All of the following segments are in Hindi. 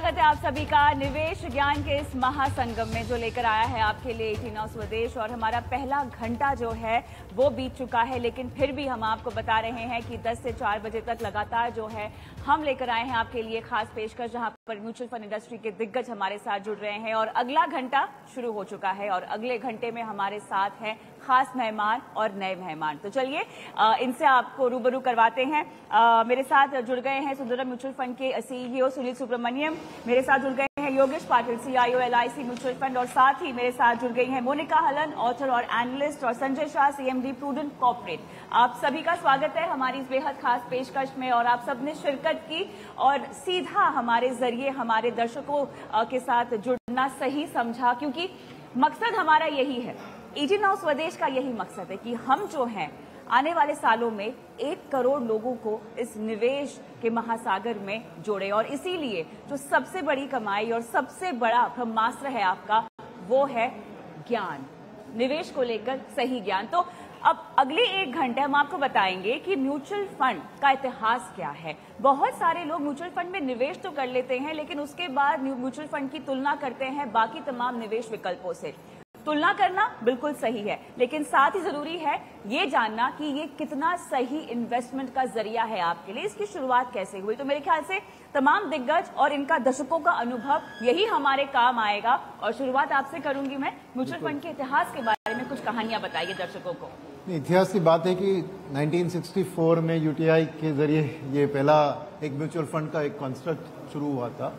स्वागत है आप सभी का निवेश ज्ञान के इस महासंगम में, जो लेकर आया है आपके लिए 18 स्वदेश। और हमारा पहला घंटा जो है वो बीत चुका है, लेकिन फिर भी हम आपको बता रहे हैं कि 10 से 4 बजे तक लगातार जो है हम लेकर आए हैं आपके लिए खास पेशकश, जहां पर म्यूचुअल फंड इंडस्ट्री के दिग्गज हमारे साथ जुड़ रहे हैं। और अगला घंटा शुरू हो चुका है और अगले घंटे में हमारे साथ हैं खास मेहमान और नए मेहमान। तो चलिए इनसे आपको रूबरू करवाते हैं। मेरे साथ जुड़ गए हैं सुंदरम म्यूचुअल फंड के सीईओ सुनील सुब्रमण्यम, मेरे साथ जुड़ गए हैं Yogesh Patil, CIO LIC mutual fund, और साथ ही मेरे साथ जुड़ गई हैं मोनिका हलन, ऑथर और एनालिस्ट, और Sanjay Shah, CMD prudent corporate. आप सभी का स्वागत है हमारी इस बेहद खास पेशकश में। और आप सबने शिरकत की और सीधा हमारे जरिए हमारे दर्शकों के साथ जुड़ना सही समझा, क्योंकि मकसद हमारा यही है, 18 स्वदेश का यही मकसद है कि हम जो हैं आने वाले सालों में 1 करोड़ लोगों को इस निवेश के महासागर में जोड़े। और इसीलिए जो सबसे बड़ी कमाई और सबसे बड़ा ब्रह्मास्त्र है आपका, वो है ज्ञान, निवेश को लेकर सही ज्ञान। तो अब अगले 1 घंटे हम आपको बताएंगे कि म्यूचुअल फंड का इतिहास क्या है। बहुत सारे लोग म्यूचुअल फंड में निवेश तो कर लेते हैं, लेकिन उसके बाद म्यूचुअल फंड की तुलना करते हैं बाकी तमाम निवेश विकल्पों से। तुलना करना बिल्कुल सही है, लेकिन साथ ही जरूरी है ये जानना कि ये कितना सही इन्वेस्टमेंट का जरिया है आपके लिए, इसकी शुरुआत कैसे हुई। तो मेरे ख्याल से तमाम दिग्गज और इनका दशकों का अनुभव यही हमारे काम आएगा। और शुरुआत आपसे करूंगी मैं, म्यूचुअल फंड के इतिहास के बारे में कुछ कहानियां बताइए दर्शकों को। इतिहास की बात है कि 1964 में यूटीआई के जरिए ये पहला एक म्यूचुअल फंड का एक कॉन्स्ट्रक्ट शुरू हुआ था।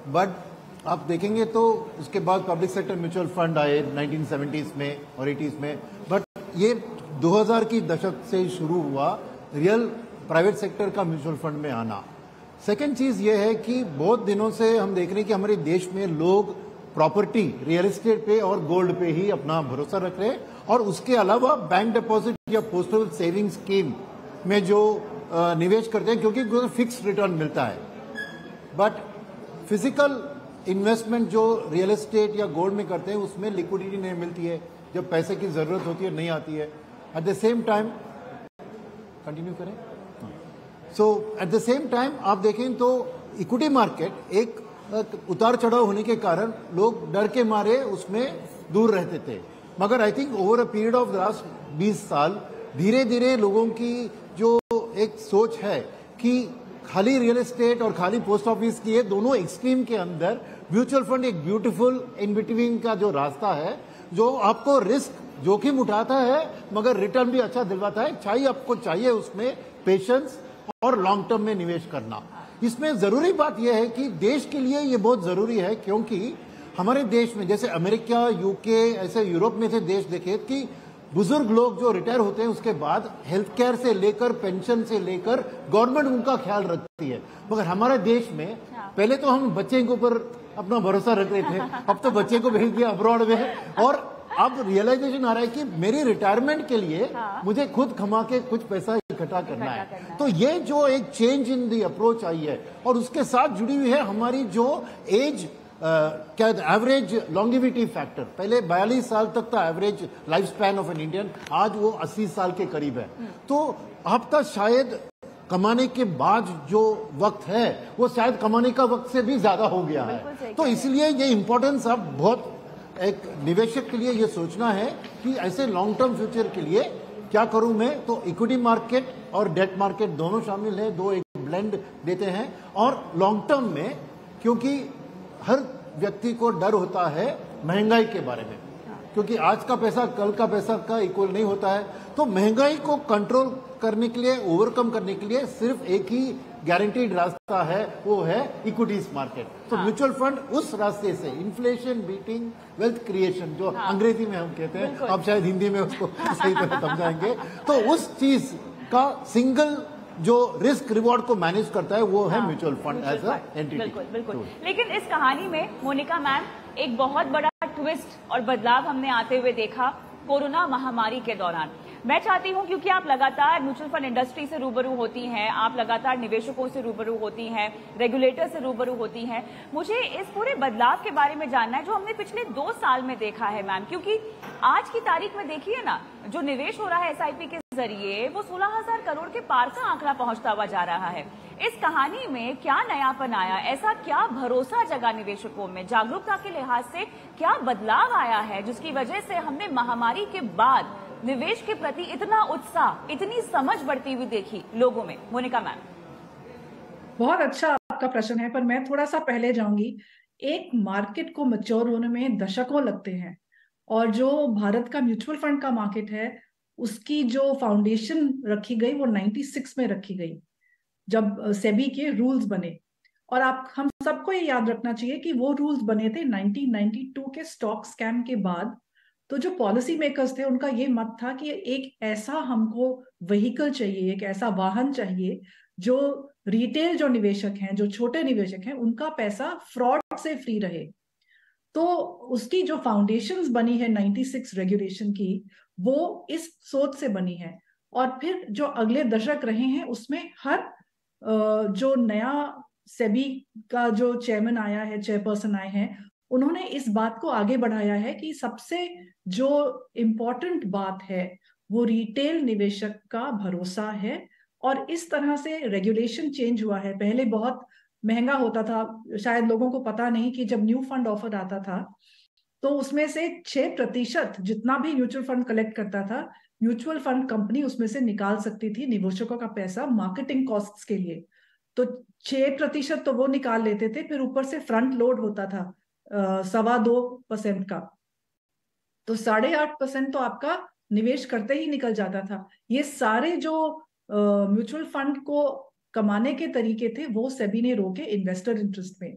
बट आप देखेंगे तो उसके बाद पब्लिक सेक्टर म्यूचुअल फंड आए 1970s में और 80s में। बट ये 2000 की दशक से शुरू हुआ रियल प्राइवेट सेक्टर का म्यूचुअल फंड में आना। सेकेंड चीज ये है कि बहुत दिनों से हम देख रहे हैं कि हमारे देश में लोग प्रॉपर्टी, रियल एस्टेट पे और गोल्ड पे ही अपना भरोसा रख रहे हैं, और उसके अलावा बैंक डिपॉजिट या पोस्टल सेविंग स्कीम में जो निवेश करते हैं, क्योंकि फिक्स रिटर्न मिलता है। बट फिजिकल इन्वेस्टमेंट जो रियल एस्टेट या गोल्ड में करते हैं, उसमें लिक्विडिटी नहीं मिलती है, जब पैसे की जरूरत होती है नहीं आती है। At the same time continue करें। सो एट द सेम टाइम आप देखें तो इक्विटी मार्केट एक उतार चढ़ाव होने के कारण लोग डर के मारे उसमें दूर रहते थे। मगर I think over a period of last 20 साल धीरे धीरे लोगों की जो एक सोच है कि खाली रियल एस्टेट और खाली पोस्ट ऑफिस की, ये दोनों एक्सट्रीम के अंदर म्यूचुअल फंड एक ब्यूटीफुल इन बिटवीन का जो रास्ता है, जो आपको रिस्क जोखिम उठाता है मगर रिटर्न भी अच्छा दिलवाता है। चाहिए आपको चाहिए उसमें पेशेंस और लॉन्ग टर्म में निवेश करना। इसमें जरूरी बात यह है कि देश के लिए ये बहुत जरूरी है, क्योंकि हमारे देश में जैसे अमेरिका, यूके, ऐसे यूरोप में से देश देखे कि बुजुर्ग लोग जो रिटायर होते हैं उसके बाद हेल्थ केयर से लेकर पेंशन से लेकर गवर्नमेंट उनका ख्याल रखती है। मगर हमारे देश में पहले तो हम बच्चे के ऊपर अपना भरोसा रख रहे थे, अब तो बच्चे को भेज दिया अब्रॉड में, और अब रियलाइजेशन आ रहा है कि मेरी रिटायरमेंट के लिए मुझे खुद कमा के कुछ पैसा इकट्ठा करना है। तो ये जो एक change in the approach I है, और उसके साथ जुड़ी हुई है हमारी जो एज क्या एवरेज लॉन्गिविटी फैक्टर। पहले 42 साल तक था average life span of an Indian, आज वो 80 साल के करीब है। तो आपका शायद कमाने के बाद जो वक्त है वो शायद कमाने का वक्त से भी ज्यादा हो गया है। तो इसलिए ये इंपॉर्टेंस अब बहुत एक निवेशक के लिए ये सोचना है कि ऐसे लॉन्ग टर्म फ्यूचर के लिए क्या करूं मैं। तो इक्विटी मार्केट और डेट मार्केट दोनों शामिल है, दो एक ब्लेंड देते हैं। और लॉन्ग टर्म में क्योंकि हर व्यक्ति को डर होता है महंगाई के बारे में, क्योंकि आज का पैसा कल का पैसा का इक्वल नहीं होता है। तो महंगाई को कंट्रोल करने के लिए, ओवरकम करने के लिए सिर्फ एक ही गारंटीड रास्ता है, वो है इक्विटीज मार्केट। तो म्यूचुअल फंड उस रास्ते से इन्फ्लेशन बीटिंग वेल्थ क्रिएशन, जो अंग्रेजी में हम कहते हैं, आप शायद हिंदी में उसको सही तरह समझाएंगे, तो उस चीज का सिंगल जो रिस्क रिवॉर्ड को मैनेज करता है वो है mutual fund as a entity. बिल्कुल बिल्कुल। लेकिन इस कहानी में मोनिका मैम एक बहुत बड़ा ट्विस्ट और बदलाव हमने आते हुए देखा कोरोना महामारी के दौरान। मैं चाहती हूं, क्योंकि आप लगातार म्यूचुअल फंड इंडस्ट्री से रूबरू होती हैं, आप लगातार निवेशकों से रूबरू होती हैं, रेगुलेटर से रूबरू होती हैं, मुझे इस पूरे बदलाव के बारे में जानना है जो हमने पिछले 2 साल में देखा है मैम। क्योंकि आज की तारीख में देखिए ना, जो निवेश हो रहा है एसआईपी के जरिए वो 16,000 करोड़ के पार का आंकड़ा पहुंचता हुआ जा रहा है। इस कहानी में क्या नयापन आया, ऐसा क्या भरोसा जगा निवेशकों में, जागरूकता के लिहाज से क्या बदलाव आया है जिसकी वजह से हमने महामारी के बाद निवेश के प्रति इतना उत्साह, इतनी समझ बढ़ती हुई देखी लोगों में? मोनिका मैम। बहुत अच्छा आपका प्रश्न है, पर मैं थोड़ा सा पहले जाऊंगी। एक मार्केट को मैच्योर होने में दशकों लगते हैं, और जो भारत का म्यूचुअल फंड का मार्केट है उसकी जो फाउंडेशन रखी गई वो 96 में रखी गई, जब सेबी के रूल्स बने। और हम सबको ये याद रखना चाहिए कि वो रूल्स बने थे 1992 के स्टॉक स्कैम के बाद। तो जो पॉलिसी मेकर्स थे उनका ये मत था कि एक ऐसा हमको व्हीकल चाहिए, एक ऐसा वाहन चाहिए जो रिटेल जो निवेशक हैं, जो छोटे निवेशक हैं, उनका पैसा फ्रॉड से फ्री रहे। तो उसकी जो फाउंडेशंस बनी है 96 रेगुलेशन की, वो इस सोच से बनी है। और फिर जो अगले दशक रहे हैं उसमें हर जो नया सेबी का जो चेयरमैन आया है, चेयरपर्सन आए हैं, उन्होंने इस बात को आगे बढ़ाया है कि सबसे जो इम्पोर्टेंट बात है वो रिटेल निवेशक का भरोसा है। और इस तरह से रेगुलेशन चेंज हुआ है। पहले बहुत महंगा होता था, शायद लोगों को पता नहीं कि जब न्यू फंड ऑफर आता था तो उसमें से 6% जितना भी म्यूचुअल फंड कलेक्ट करता था, म्यूचुअल फंड कंपनी उसमें से निकाल सकती थी निवेशकों का पैसा मार्केटिंग कॉस्ट्स के लिए। तो 6% तो वो निकाल लेते थे, फिर ऊपर से फ्रंट लोड होता था 2.25% का, तो 8.5% तो आपका निवेश करते ही निकल जाता था। ये सारे जो म्यूचुअल फंड को कमाने के तरीके थे वो सेबी ने रोके इन्वेस्टर इंटरेस्ट में।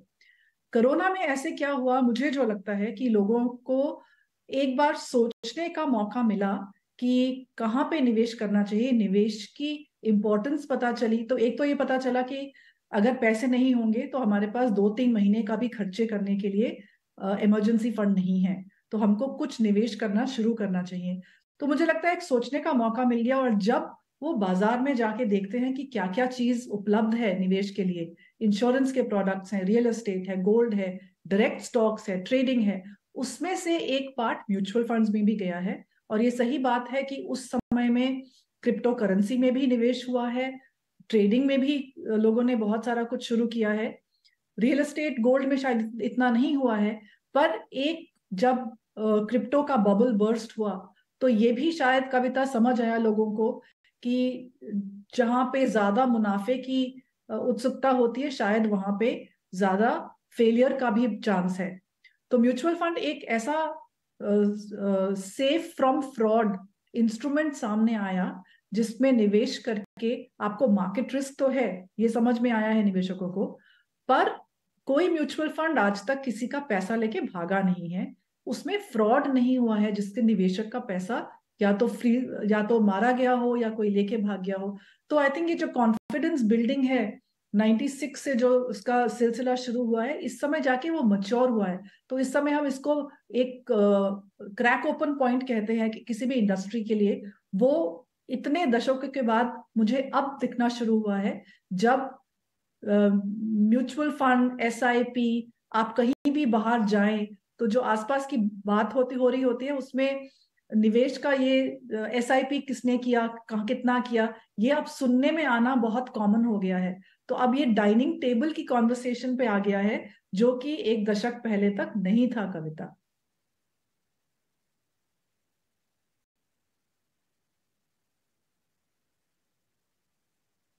कोरोना में ऐसे क्या हुआ, मुझे जो लगता है कि लोगों को एक बार सोचने का मौका मिला कि कहाँ पे निवेश करना चाहिए, निवेश की इंपॉर्टेंस पता चली। तो एक तो ये पता चला कि अगर पैसे नहीं होंगे तो हमारे पास 2-3 महीने का भी खर्चे करने के लिए इमरजेंसी फंड नहीं है, तो हमको कुछ निवेश करना शुरू करना चाहिए। तो मुझे लगता है एक सोचने का मौका मिल गया। और जब वो बाजार में जाके देखते हैं कि क्या क्या चीज उपलब्ध है निवेश के लिए, इंश्योरेंस के प्रोडक्ट्स हैं, रियल एस्टेट है, गोल्ड है, डायरेक्ट स्टॉक्स है, ट्रेडिंग है, उसमें से एक पार्ट म्यूचुअल फंड्स में भी गया है। और ये सही बात है कि उस समय में क्रिप्टो करेंसी में भी निवेश हुआ है, ट्रेडिंग में भी लोगों ने बहुत सारा कुछ शुरू किया है। रियल एस्टेट, गोल्ड में शायद इतना नहीं हुआ है, पर एक जब क्रिप्टो का बबल बर्स्ट हुआ तो ये भी शायद कविता समझ आया लोगों को कि जहां पे ज्यादा मुनाफे की उत्सुकता होती है शायद वहां पे ज्यादा फेलियर का भी चांस है। तो म्यूचुअल फंड एक ऐसा सेफ फ्रॉम फ्रॉड इंस्ट्रूमेंट सामने आया जिसमें निवेश करके आपको मार्केट रिस्क तो है, ये समझ में आया है निवेशकों को, पर कोई म्यूचुअल फंड आज तक किसी का पैसा लेके भागा नहीं है, उसमें फ्रॉड नहीं हुआ है जिसके निवेशक का पैसा या तो फ्री, या तो मारा गया हो या कोई लेके भाग गया हो। तो आई थिंक ये जो कॉन्फिडेंस बिल्डिंग है 96 से जो उसका सिलसिला शुरू हुआ है, इस समय जाके वो मैच्योर हुआ है। तो इस समय हम इसको एक क्रैक ओपन पॉइंट कहते हैं कि किसी भी इंडस्ट्री के लिए, वो इतने दशकों के बाद मुझे अब दिखना शुरू हुआ है जब म्यूचुअल फंड, SIP, आप कहीं भी बाहर जाएं तो जो आसपास की बात हो रही होती है उसमें निवेश का ये SIP किसने किया, कितना किया, ये अब सुनने में आना बहुत कॉमन हो गया है। तो अब ये डाइनिंग टेबल की कॉन्वर्सेशन पे आ गया है, जो कि एक दशक पहले तक नहीं था कविता।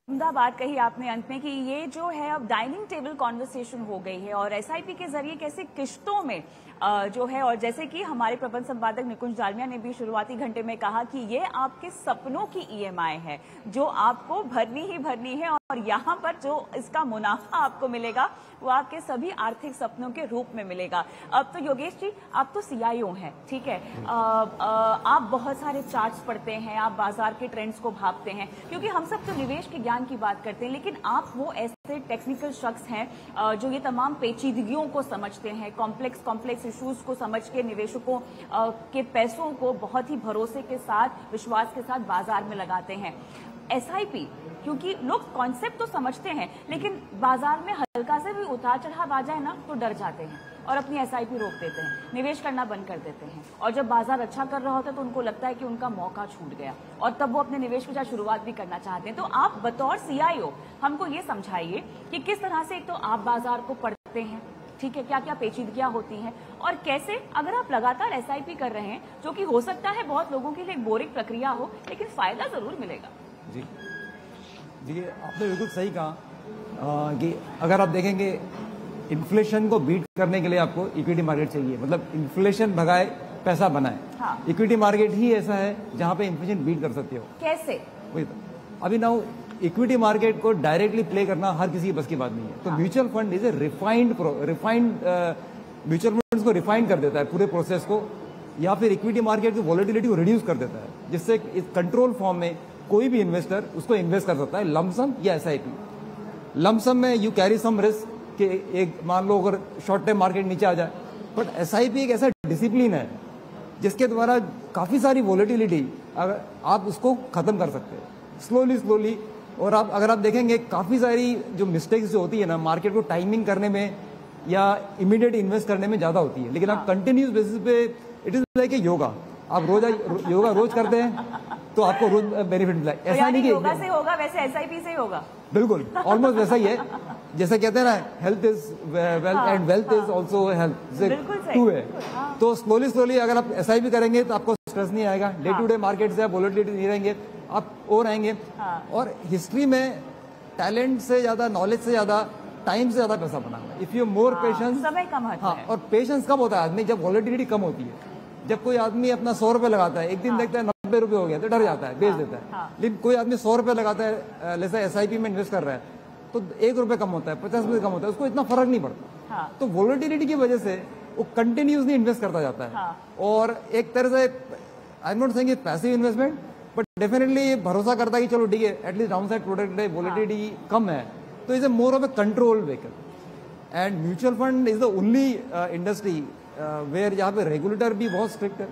उम्दा बात कही आपने अंत में कि ये जो है अब डाइनिंग टेबल कॉन्वर्सेशन हो गई है और SIP के जरिए कैसे किश्तों में जो है, और जैसे कि हमारे प्रबंध संपादक निकुंज डालमिया ने भी शुरुआती घंटे में कहा कि ये आपके सपनों की EMI है जो आपको भरनी ही भरनी है, और यहाँ पर जो इसका मुनाफा आपको मिलेगा वो आपके सभी आर्थिक सपनों के रूप में मिलेगा। अब तो योगेश जी, आप तो CIO हैं, ठीक है, आप बहुत सारे चार्ट्स पढ़ते हैं, आप बाजार के ट्रेंड्स को भापते हैं, क्योंकि हम सब तो निवेश के ज्ञान की बात करते हैं, लेकिन आप वो ऐसे टेक्निकल शख्स हैं जो ये तमाम पेचीदगियों को समझते हैं, कॉम्प्लेक्स इश्यूज को समझ के निवेशकों के पैसों को बहुत ही भरोसे के साथ, विश्वास के साथ बाजार में लगाते हैं। SIP, क्योंकि लोग कॉन्सेप्ट तो समझते हैं लेकिन बाजार में हल्का से भी उतार चढ़ाव आ जाए ना तो डर जाते हैं। और अपनी एसआईपी रोक देते हैं, निवेश करना बंद कर देते हैं। और जब बाजार अच्छा कर रहा होता है तो उनको लगता है कि उनका मौका छूट गया और तब वो अपने निवेश की शुरुआत भी करना चाहते हैं। तो आप बतौर सीआईओ हमको ये समझाइए कि किस तरह से एक तो आप बाजार को पढ़ते हैं, ठीक है, क्या क्या पेचीदगियां होती हैं, और कैसे अगर आप लगातार एसआईपी कर रहे हैं, जो कि हो सकता है बहुत लोगों के लिए एक बोरिंग प्रक्रिया हो, लेकिन फायदा जरूर मिलेगा। जी जी, आपने बिल्कुल सही कहा कि अगर आप देखेंगे इन्फ्लेशन को बीट करने के लिए आपको इक्विटी मार्केट चाहिए, मतलब इन्फ्लेशन भगाए पैसा बनाए। हाँ। इक्विटी मार्केट ही ऐसा है जहां पे इन्फ्लेशन बीट कर सकते हो। कैसे? वही तो अभी ना इक्विटी मार्केट को डायरेक्टली प्ले करना हर किसी की बस की बात नहीं है। तो mutual fund is a refined mutual funds को रिफाइंड कर देता है पूरे प्रोसेस को, या फिर इक्विटी मार्केट की वॉलेटिलिटी को रिड्यूस कर देता है, जिससे इस कंट्रोल फॉर्म में कोई भी इन्वेस्टर उसको इन्वेस्ट कर सकता है, लमसम या एसआईपी। लमसम में यू कैरी सम रिस्क कि एक मान लो अगर शॉर्ट टर्म मार्केट नीचे आ जाए, बट एसआईपी एक ऐसा डिसिप्लिन है जिसके द्वारा काफी सारी वॉलेटिलिटी अगर आप उसको खत्म कर सकते हैं स्लोली। और आप अगर आप देखेंगे काफी सारी जो मिस्टेक्स जो होती है ना मार्केट को टाइमिंग करने में या इमीडिएट इन्वेस्ट करने में ज्यादा होती है, लेकिन आप कंटिन्यूस बेसिस पे it is like a yoga. आप योगा रोज करते हैं तो आपको रोज बेनिफिट मिला। तो ऐसा नहीं कि योगा से होगा, वैसे एसआईपी से ही होगा। बिल्कुल ऑलमोस्ट वैसा ही है, जैसे कहते हैं ना health is wealth and wealth is also health, too है। तो स्लोली अगर आप एसआईपी करेंगे तो आपको स्ट्रेस नहीं आएगा, डे टू डे मार्केट से वॉलेटिलिटी नहीं रहेंगे, आप और आएंगे। और हिस्ट्री में टैलेंट से ज्यादा, नॉलेज से ज्यादा, टाइम से ज्यादा पैसा बना हुआ है। इफ यू मोर पेशेंस, समय कम है। और पेशेंस कब होता है आदमी? जब वॉलेटिलिटी कम होती है। जब कोई आदमी अपना 100 रुपए लगाता है, एक दिन देखता है 90 रुपए हो गया तो डर जाता है, बेच देता है। लेकिन कोई आदमी 100 रुपए लगाता है, जैसे एसआईपी में इन्वेस्ट कर रहा है, तो 1 रुपए कम होता है, 50 रुपए कम होता है, उसको इतना फर्क नहीं पड़ता। तो वॉलेटिलिटी की वजह से वो कंटिन्यूसली इन्वेस्ट करता जाता है। और एक तरह से I am not saying passive investment, but definitely भरोसा करता है कि चलो ठीक है, एटलीस्ट डाउन साइड प्रोडक्ट है, वॉलेटिलिटी कम है, तो is a more of a control vehicle. And mutual fund is the only industry where जहाँ पे रेगुलेटर भी बहुत स्ट्रिक्ट है,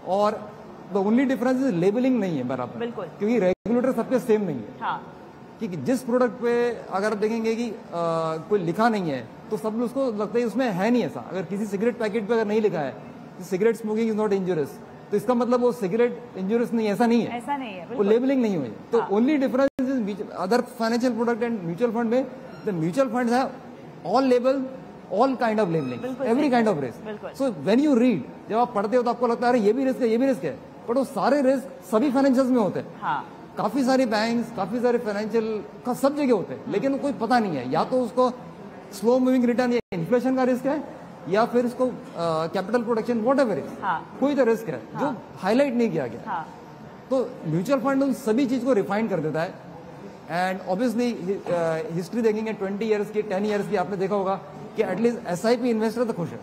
और the only difference is labeling नहीं है बराबर, क्योंकि रेगुलेटर सबके सेम नहीं है। कि जिस प्रोडक्ट पे अगर आप देखेंगे कि कोई लिखा नहीं है तो सब उसको लगता है उसमें है नहीं ऐसा। अगर किसी सिगरेट पैकेट पे अगर नहीं लिखा है cigarette smoking is not injurious, तो इसका मतलब वो सिगरेट इंजूरियस नहीं, ऐसा नहीं है, ऐसा नहीं है, वो लेबलिंग नहीं हुई। तो only difference is other financial product and mutual fund में द म्यूचुअल फंड है all label, all kind of labelling, every kind of risk. So when you read, जब आप पढ़ते हो तो आपको लगता है अरे ये भी रिस्क है, ये भी रिस्क है, बट वो सारे रिस्क सभी फाइनेंशियल्स में होते हैं। काफी सारे बैंक्स, काफी सारे फाइनेंशियल का सब जगह होते हैं, लेकिन कोई पता नहीं है, या तो उसको स्लो मूविंग रिटर्न या इन्फ्लेशन का रिस्क है, या फिर इसको कैपिटल प्रोटेक्शन वॉट एवर कोई तो रिस्क है जो हाईलाइट नहीं किया गया। तो म्यूचुअल फंड उन सभी चीज को रिफाइन कर देता है। एंड ऑब्वियसली हिस्ट्री देखेंगे 20 ईयर्स की, 10 ईयर्स की, आपने देखा होगा कि एटलीस्ट एसआईपी इन्वेस्टर तो खुश है।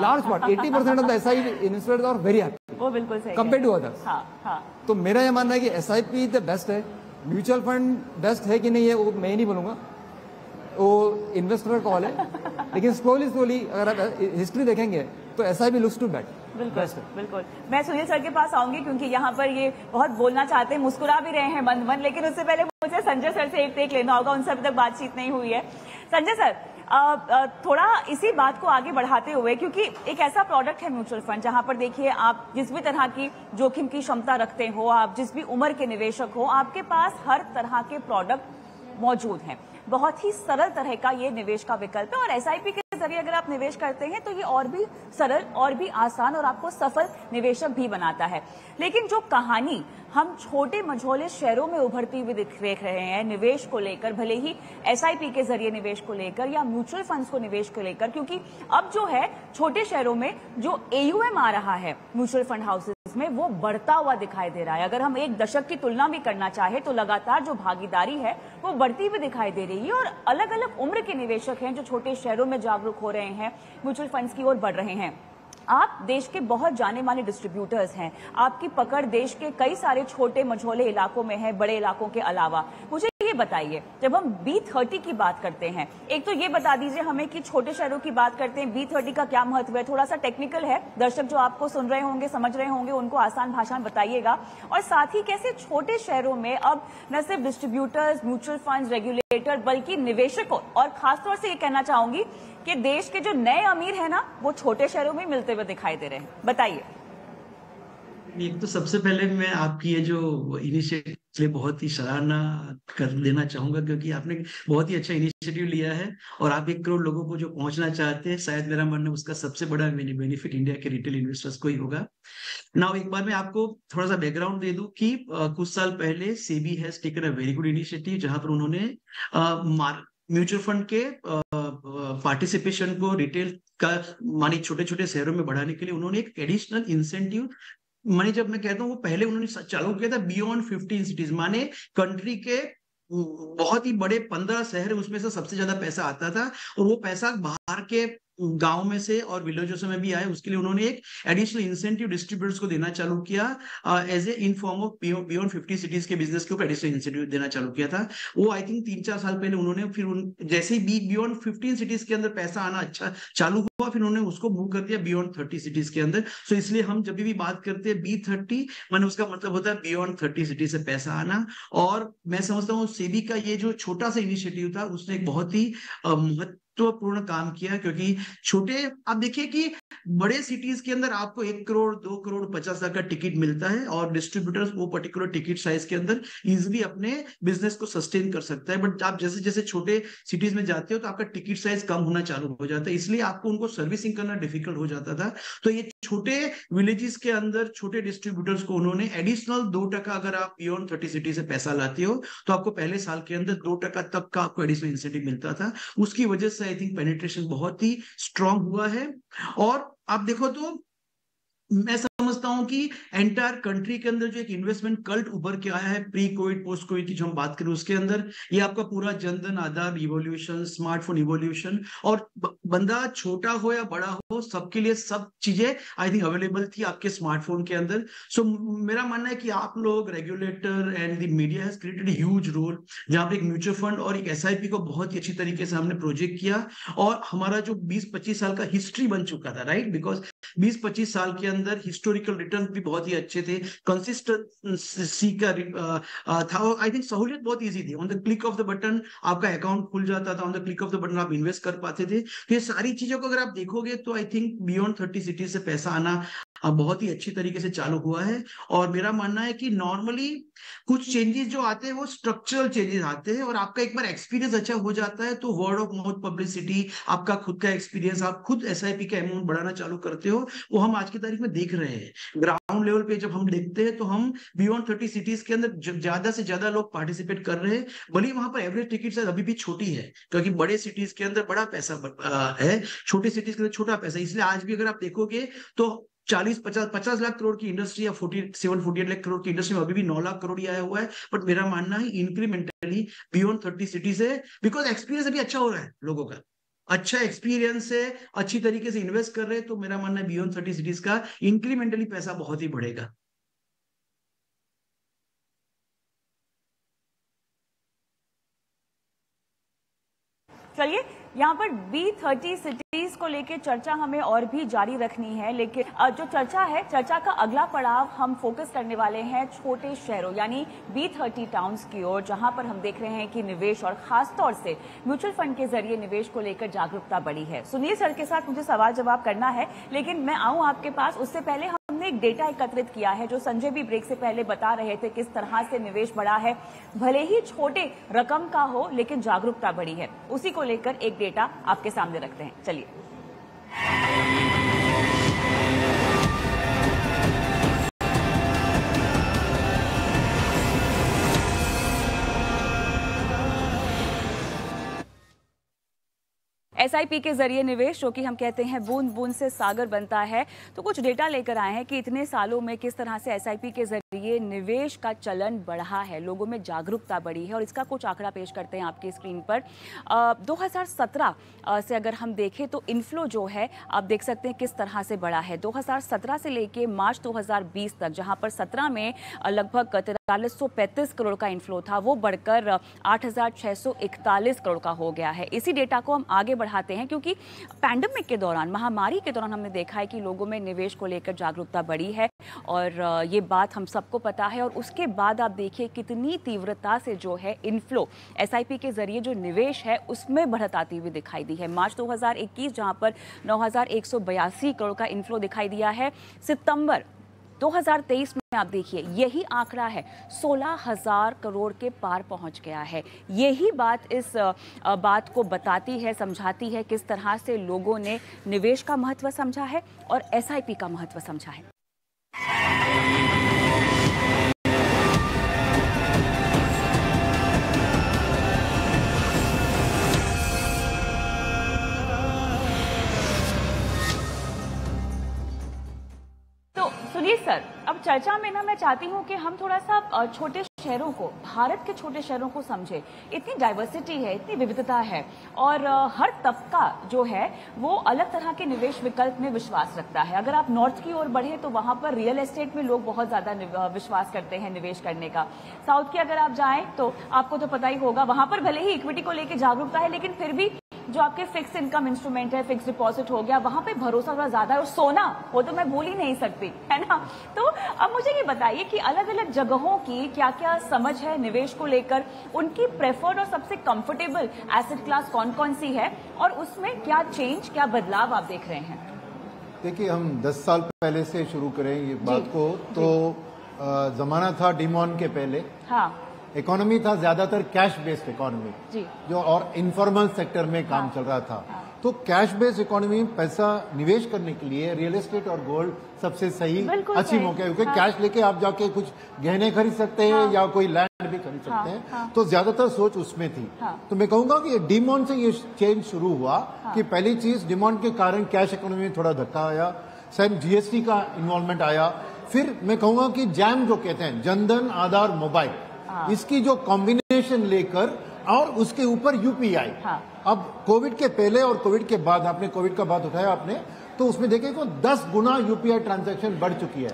Large part 80% of the SIP investors are very happy, वो बिल्कुल सही कंपेयर टू अदर्स। तो मेरा यह मानना है कि एसआईपी द बेस्ट है, म्यूचुअल फंड बेस्ट है कि नहीं है वो मैं ही नहीं बोलूंगा, वो इन्वेस्टर कॉल है। लेकिन स्लोली अगर आप हिस्ट्री देखेंगे तो एसआईपी लुक्स टू बेट। बिल्कुल। मैं सुनील सर के पास आऊंगी क्योंकि यहाँ पर ये बहुत बोलना चाहते हैं, मुस्कुरा भी रहे हैं मन, लेकिन उससे पहले मुझे संजय सर से एक टेक लेना होगा, उनसे अभी तक बातचीत नहीं हुई है। संजय सर, थोड़ा इसी बात को आगे बढ़ाते हुए, क्योंकि एक ऐसा प्रोडक्ट है म्यूचुअल फंड जहां पर देखिए आप जिस भी तरह की जोखिम की क्षमता रखते हो, आप जिस भी उम्र के निवेशक हो, आपके पास हर तरह के प्रोडक्ट मौजूद हैं। बहुत ही सरल तरह का ये निवेश का विकल्प है, और एसआईपी के जरिए अगर आप निवेश करते हैं तो ये और भी सरल और भी आसान और आपको सफल निवेशक भी बनाता है। लेकिन जो कहानी हम छोटे मझोले शहरों में उभरती हुई देख रहे हैं निवेश को लेकर, भले ही एसआईपी के जरिए निवेश को लेकर या म्यूचुअल फंड्स को निवेश को लेकर, क्योंकि अब जो है छोटे शहरों में जो एयूएम आ रहा है म्यूचुअल फंड हाउसेस में, वो बढ़ता हुआ दिखाई दे रहा है। अगर हम एक दशक की तुलना भी करना चाहे तो लगातार जो भागीदारी है वो बढ़ती हुई दिखाई दे रही है, और अलग अलग उम्र के निवेशक हैं जो छोटे शहरों में जागरूक हो रहे हैं, म्यूचुअल फंड्स की ओर बढ़ रहे हैं। आप देश के बहुत जाने माने डिस्ट्रीब्यूटर्स हैं, आपकी पकड़ देश के कई सारे छोटे मझोले इलाकों में है, बड़े इलाकों के अलावा। मुझे ये बताइए, जब हम B30 की बात करते हैं, एक तो ये बता दीजिए हमें कि छोटे शहरों की बात करते हैं, B30 का क्या महत्व है? थोड़ा सा टेक्निकल है, दर्शक जो आपको सुन रहे होंगे, समझ रहे होंगे, उनको आसान भाषा में बताइएगा। और साथ ही कैसे छोटे शहरों में अब न सिर्फ डिस्ट्रीब्यूटर्स, म्यूचुअल फंड, रेगुलेटर, बल्कि निवेशकों, और खासतौर से ये कहना चाहूंगी कि देश के जो नए अमीर है ना, वो छोटे शहरों में मिलते हुए दिखाई दे रहे हैं। बताइए। एक तो सबसे पहले मैं आपकी ये जो इनिशिएटिव के लिए बहुत ही सराहना कर देना चाहूंगा, क्योंकि आपने बहुत ही अच्छा इनिशिएटिव लिया है और आप 1 करोड़ लोगों को जो पहुंचना चाहते हैं, शायद मेरा मानना है उसका सबसे बड़ा बेनिफिट इंडिया के रिटेल इन्वेस्टर्स को ही होगा। नाउ एक बार मैं आपको थोड़ा सा बैकग्राउंड दे दूं कि कुछ साल पहले SEBI has taken a very good initiative, जहां पर उन्होंने म्यूचुअल फंड के पार्टिसिपेशन को रिटेल का मानी छोटे छोटे शहरों में बढ़ाने के लिए उन्होंने एक एडिशनल इंसेंटिव माने, जब मैं कहता हूँ वो पहले उन्होंने चालू किया था बियॉन्ड 15 सिटीज, माने कंट्री के बहुत ही बड़े 15 शहर, उसमें से सबसे ज्यादा पैसा आता था और वो पैसा बाहर के गांव में से और विलेजों में भी आए। उसके लिए उन्होंने एक एडिशनल इंसेंटिव डिस्ट्रीब्यूटर्स को देना चालू किया as a in form of beyond 50 cities के बिजनेस के ऊपर एडिशनल इंसेंटिव देना चालू किया था। वो आई थिंक 3-4 साल पहले उन्होंने फिर जैसे ही बियॉन्ड 15 सिटीज के अंदर पैसा आना अच्छा चालू हुआ, फिर उन्होंने उसको मूव कर दिया बियॉन्ड 30 सिटीज के अंदर। सो इसलिए हम जब भी बात करते हैं B30, माने उसका मतलब होता है बियॉन्ड 30 सिटी से पैसा आना। और मैं समझता हूँ सेबी का ये जो छोटा सा इनिशिएटिव था, उसने एक बहुत ही महत्वपूर्ण काम किया, क्योंकि छोटे, आप देखिए कि बड़े सिटीज के अंदर आपको 1 करोड़ 2 करोड़ 50 लाख का टिकट मिलता है और डिस्ट्रीब्यूटर्स वो पर्टिकुलर टिकट साइज के अंदर इजिली अपने बिजनेस को सस्टेन कर सकता है। बट आप जैसे जैसे छोटे सिटीज में जाते हो तो आपका टिकट साइज कम होना चालू हो जाता है, इसलिए आपको उनको सर्विसिंग करना डिफिकल्ट हो जाता था। तो ये छोटे विलेजेस के अंदर छोटे डिस्ट्रीब्यूटर्स को उन्होंने एडिशनल 2% अगर आप बियॉन्ड 30 सिटी से पैसा लाते हो तो आपको पहले साल के अंदर 2% तक का आपको एडिशनल इंसेंटिव मिलता था। उसकी वजह से आई थिंक पेनिट्रेशन बहुत ही स्ट्रांग हुआ है। और आप देखो तो मैं समझता हूं कि एंटायर कंट्री के अंदर जो एक इन्वेस्टमेंट कल्ट उभर के आया है प्री कोविड पोस्ट कोविड की जो हम बात करें उसके अंदर, ये आपका पूरा Jan Dhan Aadhaar evolution, smartphone evolution, और बंदा छोटा हो या बड़ा हो सबके लिए सब चीजें आई थिंक अवेलेबल थी आपके स्मार्टफोन के अंदर। सो मेरा मानना है कि आप लोग, regulator and the media has created huge role, जहां पे एक म्यूचुअल फंड और एक SIP को बहुत ही अच्छी तरीके से हमने प्रोजेक्ट किया और हमारा जो 20-25 साल का हिस्ट्री बन चुका था, राइट, बिकॉज 20-25 साल के अंदर हिस्टोरिकल रिटर्न भी बहुत ही अच्छे थे, कंसिस्टेंसी का था। आई थिंक सहूलियत बहुत इजी थी, on the click of the button आपका अकाउंट खुल जाता था, on the click of the button आप इन्वेस्ट कर पाते थे। तो ये सारी चीजों को अगर आप देखोगे तो आई थिंक बियॉन्ड 30 सिटीज से पैसा आना बहुत ही अच्छी तरीके से चालू हुआ है। और मेरा मानना है कि नॉर्मली कुछ चेंजेस जो आते हैं वो स्ट्रक्चरल चेंजेस आते हैं और आपका एक बार एक्सपीरियंस अच्छा हो जाता है तो वर्ड ऑफ माउथ पब्लिसिटी, आपका खुद का एक्सपीरियंस, आप खुद SIP का अमाउंट बढ़ाना चालू करते हो, वो हम आज की तारीख में देख रहे हैं। ग्राउंड लेवल पे जब हम देखते हैं तो हम बियॉन्ड 30 सिटीज के अंदर ज्यादा से ज्यादा लोग पार्टिसिपेट कर रहे हैं, भले वहां पर एवरेज टिकट साइज अभी भी छोटी है, क्योंकि बड़े सिटीज के अंदर बड़ा पैसा है, छोटे सिटीज के अंदर छोटा पैसा। इसलिए आज भी अगर आप देखोगे तो 50 लाख करोड़ की इंडस्ट्री या 48 लाख करोड़ की इंडस्ट्री में अभी भी 9 लाख करोड़ ही आया हुआ है। बट मेरा मानना है इंक्रीमेंटली बियॉन्ड 30 सिटीज है, बिकॉज एक्सपीरियंस अभी अच्छा हो रहा है, लोगों का अच्छा एक्सपीरियंस है, अच्छी तरीके से इन्वेस्ट कर रहे हैं, तो मेरा मानना है बियॉन्ड 30 सिटीज का इंक्रीमेंटली पैसा बहुत ही बढ़ेगा। चलिए, यहाँ पर B30 सिटीज को लेकर चर्चा हमें और भी जारी रखनी है, लेकिन जो चर्चा है, चर्चा का अगला पड़ाव हम फोकस करने वाले हैं छोटे शहरों यानी B30 टाउन्स की ओर, जहां पर हम देख रहे हैं कि निवेश और खासतौर से म्यूचुअल फंड के जरिए निवेश को लेकर जागरूकता बढ़ी है। सुनील सर के साथ मुझे सवाल जवाब करना है, लेकिन मैं आऊं आपके पास उससे पहले हमने एक डेटा एकत्रित किया है जो संजय भी ब्रेक से पहले बता रहे थे, किस तरह से निवेश बढ़ा है, भले ही छोटे रकम का हो लेकिन जागरूकता बढ़ी है। उसी को लेकर एक डेटा आपके सामने रखते हैं, चलिए। एसआईपी के जरिए निवेश, जो कि हम कहते हैं बूंद बूंद से सागर बनता है, तो कुछ डेटा लेकर आए हैं कि इतने सालों में किस तरह से एसआईपी के जरिए निवेश का चलन बढ़ा है, लोगों में जागरूकता बढ़ी है। और इसका कुछ आंकड़ा पेश करते हैं आपकी स्क्रीन पर। 2017 से अगर हम देखें तो इनफ्लो जो है आप देख सकते हैं किस तरह से बढ़ा है। 2017 से लेके मार्च 2020 तक, जहां पर 17 में लगभग 4335 करोड़ का इनफ्लो था, वो बढ़कर 8641 करोड़ का हो गया है। इसी डेटा को हम आगे बढ़ाते हैं क्योंकि पैंडेमिक के दौरान, महामारी के दौरान हमने देखा है कि लोगों में निवेश को लेकर जागरूकता बढ़ी है और ये बात हम सबको पता है। और उसके बाद आप देखिए कितनी तीव्रता से जो है इनफ्लो एसआईपी के जरिए जो निवेश है उसमें बढ़त आती हुई दिखाई दी है। मार्च 2021 जहां पर 9182 करोड़ का इनफ्लो दिखाई दिया है, सितंबर 2023 में आप देखिए यही आंकड़ा है 16,000 करोड़ के पार पहुंच गया है। यही बात इस बात को बताती है, समझाती है किस तरह से लोगों ने निवेश का महत्व समझा है और एसआईपी का महत्व समझा है। सुनील सर, अब चर्चा में ना मैं चाहती हूँ कि हम थोड़ा सा छोटे शहरों को, भारत के छोटे शहरों को समझे। इतनी डाइवर्सिटी है, इतनी विविधता है और हर तबका जो है वो अलग तरह के निवेश विकल्प में विश्वास रखता है। अगर आप नॉर्थ की ओर बढ़े तो वहां पर रियल एस्टेट में लोग बहुत ज्यादा विश्वास करते हैं निवेश करने का। साउथ की अगर आप जाएं तो आपको तो पता ही होगा, वहां पर भले ही इक्विटी को लेकर जागरूकता है, लेकिन फिर भी जो आपके फिक्स इनकम इंस्ट्रूमेंट है, फिक्स डिपॉजिट हो गया, वहां पे भरोसा थोड़ा ज्यादा है। और सोना वो तो मैं भूल ही नहीं सकती, है ना। तो अब मुझे ये बताइए कि अलग अलग जगहों की क्या क्या समझ है निवेश को लेकर, उनकी प्रेफर्ड और सबसे कंफर्टेबल एसेट क्लास कौन कौन सी है और उसमें क्या चेंज, क्या बदलाव आप देख रहे हैं? देखिए, हम 10 साल पहले से शुरू करें ये बात को, तो जमाना था डिमॉन के पहले। हाँ, इकोनॉमी था ज्यादातर कैश बेस्ड इकोनॉमी, जो और इनफॉर्मल सेक्टर में काम चल रहा था। तो कैश बेस्ड इकोनॉमी में पैसा निवेश करने के लिए रियल एस्टेट और गोल्ड सबसे सही अच्छी मौके है, क्योंकि कैश लेके आप जाके कुछ गहने खरीद सकते हैं या कोई लैंड भी खरीद सकते हैं। तो ज्यादातर सोच उसमें थी। तो मैं कहूंगा कि डिमॉन से ये चेंज शुरू हुआ कि पहली चीज, डिमॉन के कारण कैश इकोनॉमी में थोड़ा धक्का आया, सेम जीएसटी का इन्वॉल्वमेंट आया। फिर मैं कहूंगा कि जैम जो कहते हैं, जनधन आधार मोबाइल, इसकी जो कॉम्बिनेशन लेकर और उसके ऊपर यूपीआई। अब कोविड के पहले और कोविड के बाद, आपने कोविड का बात उठाया आपने, तो उसमें देखें तो 10 गुना यूपीआई ट्रांजैक्शन बढ़ चुकी है।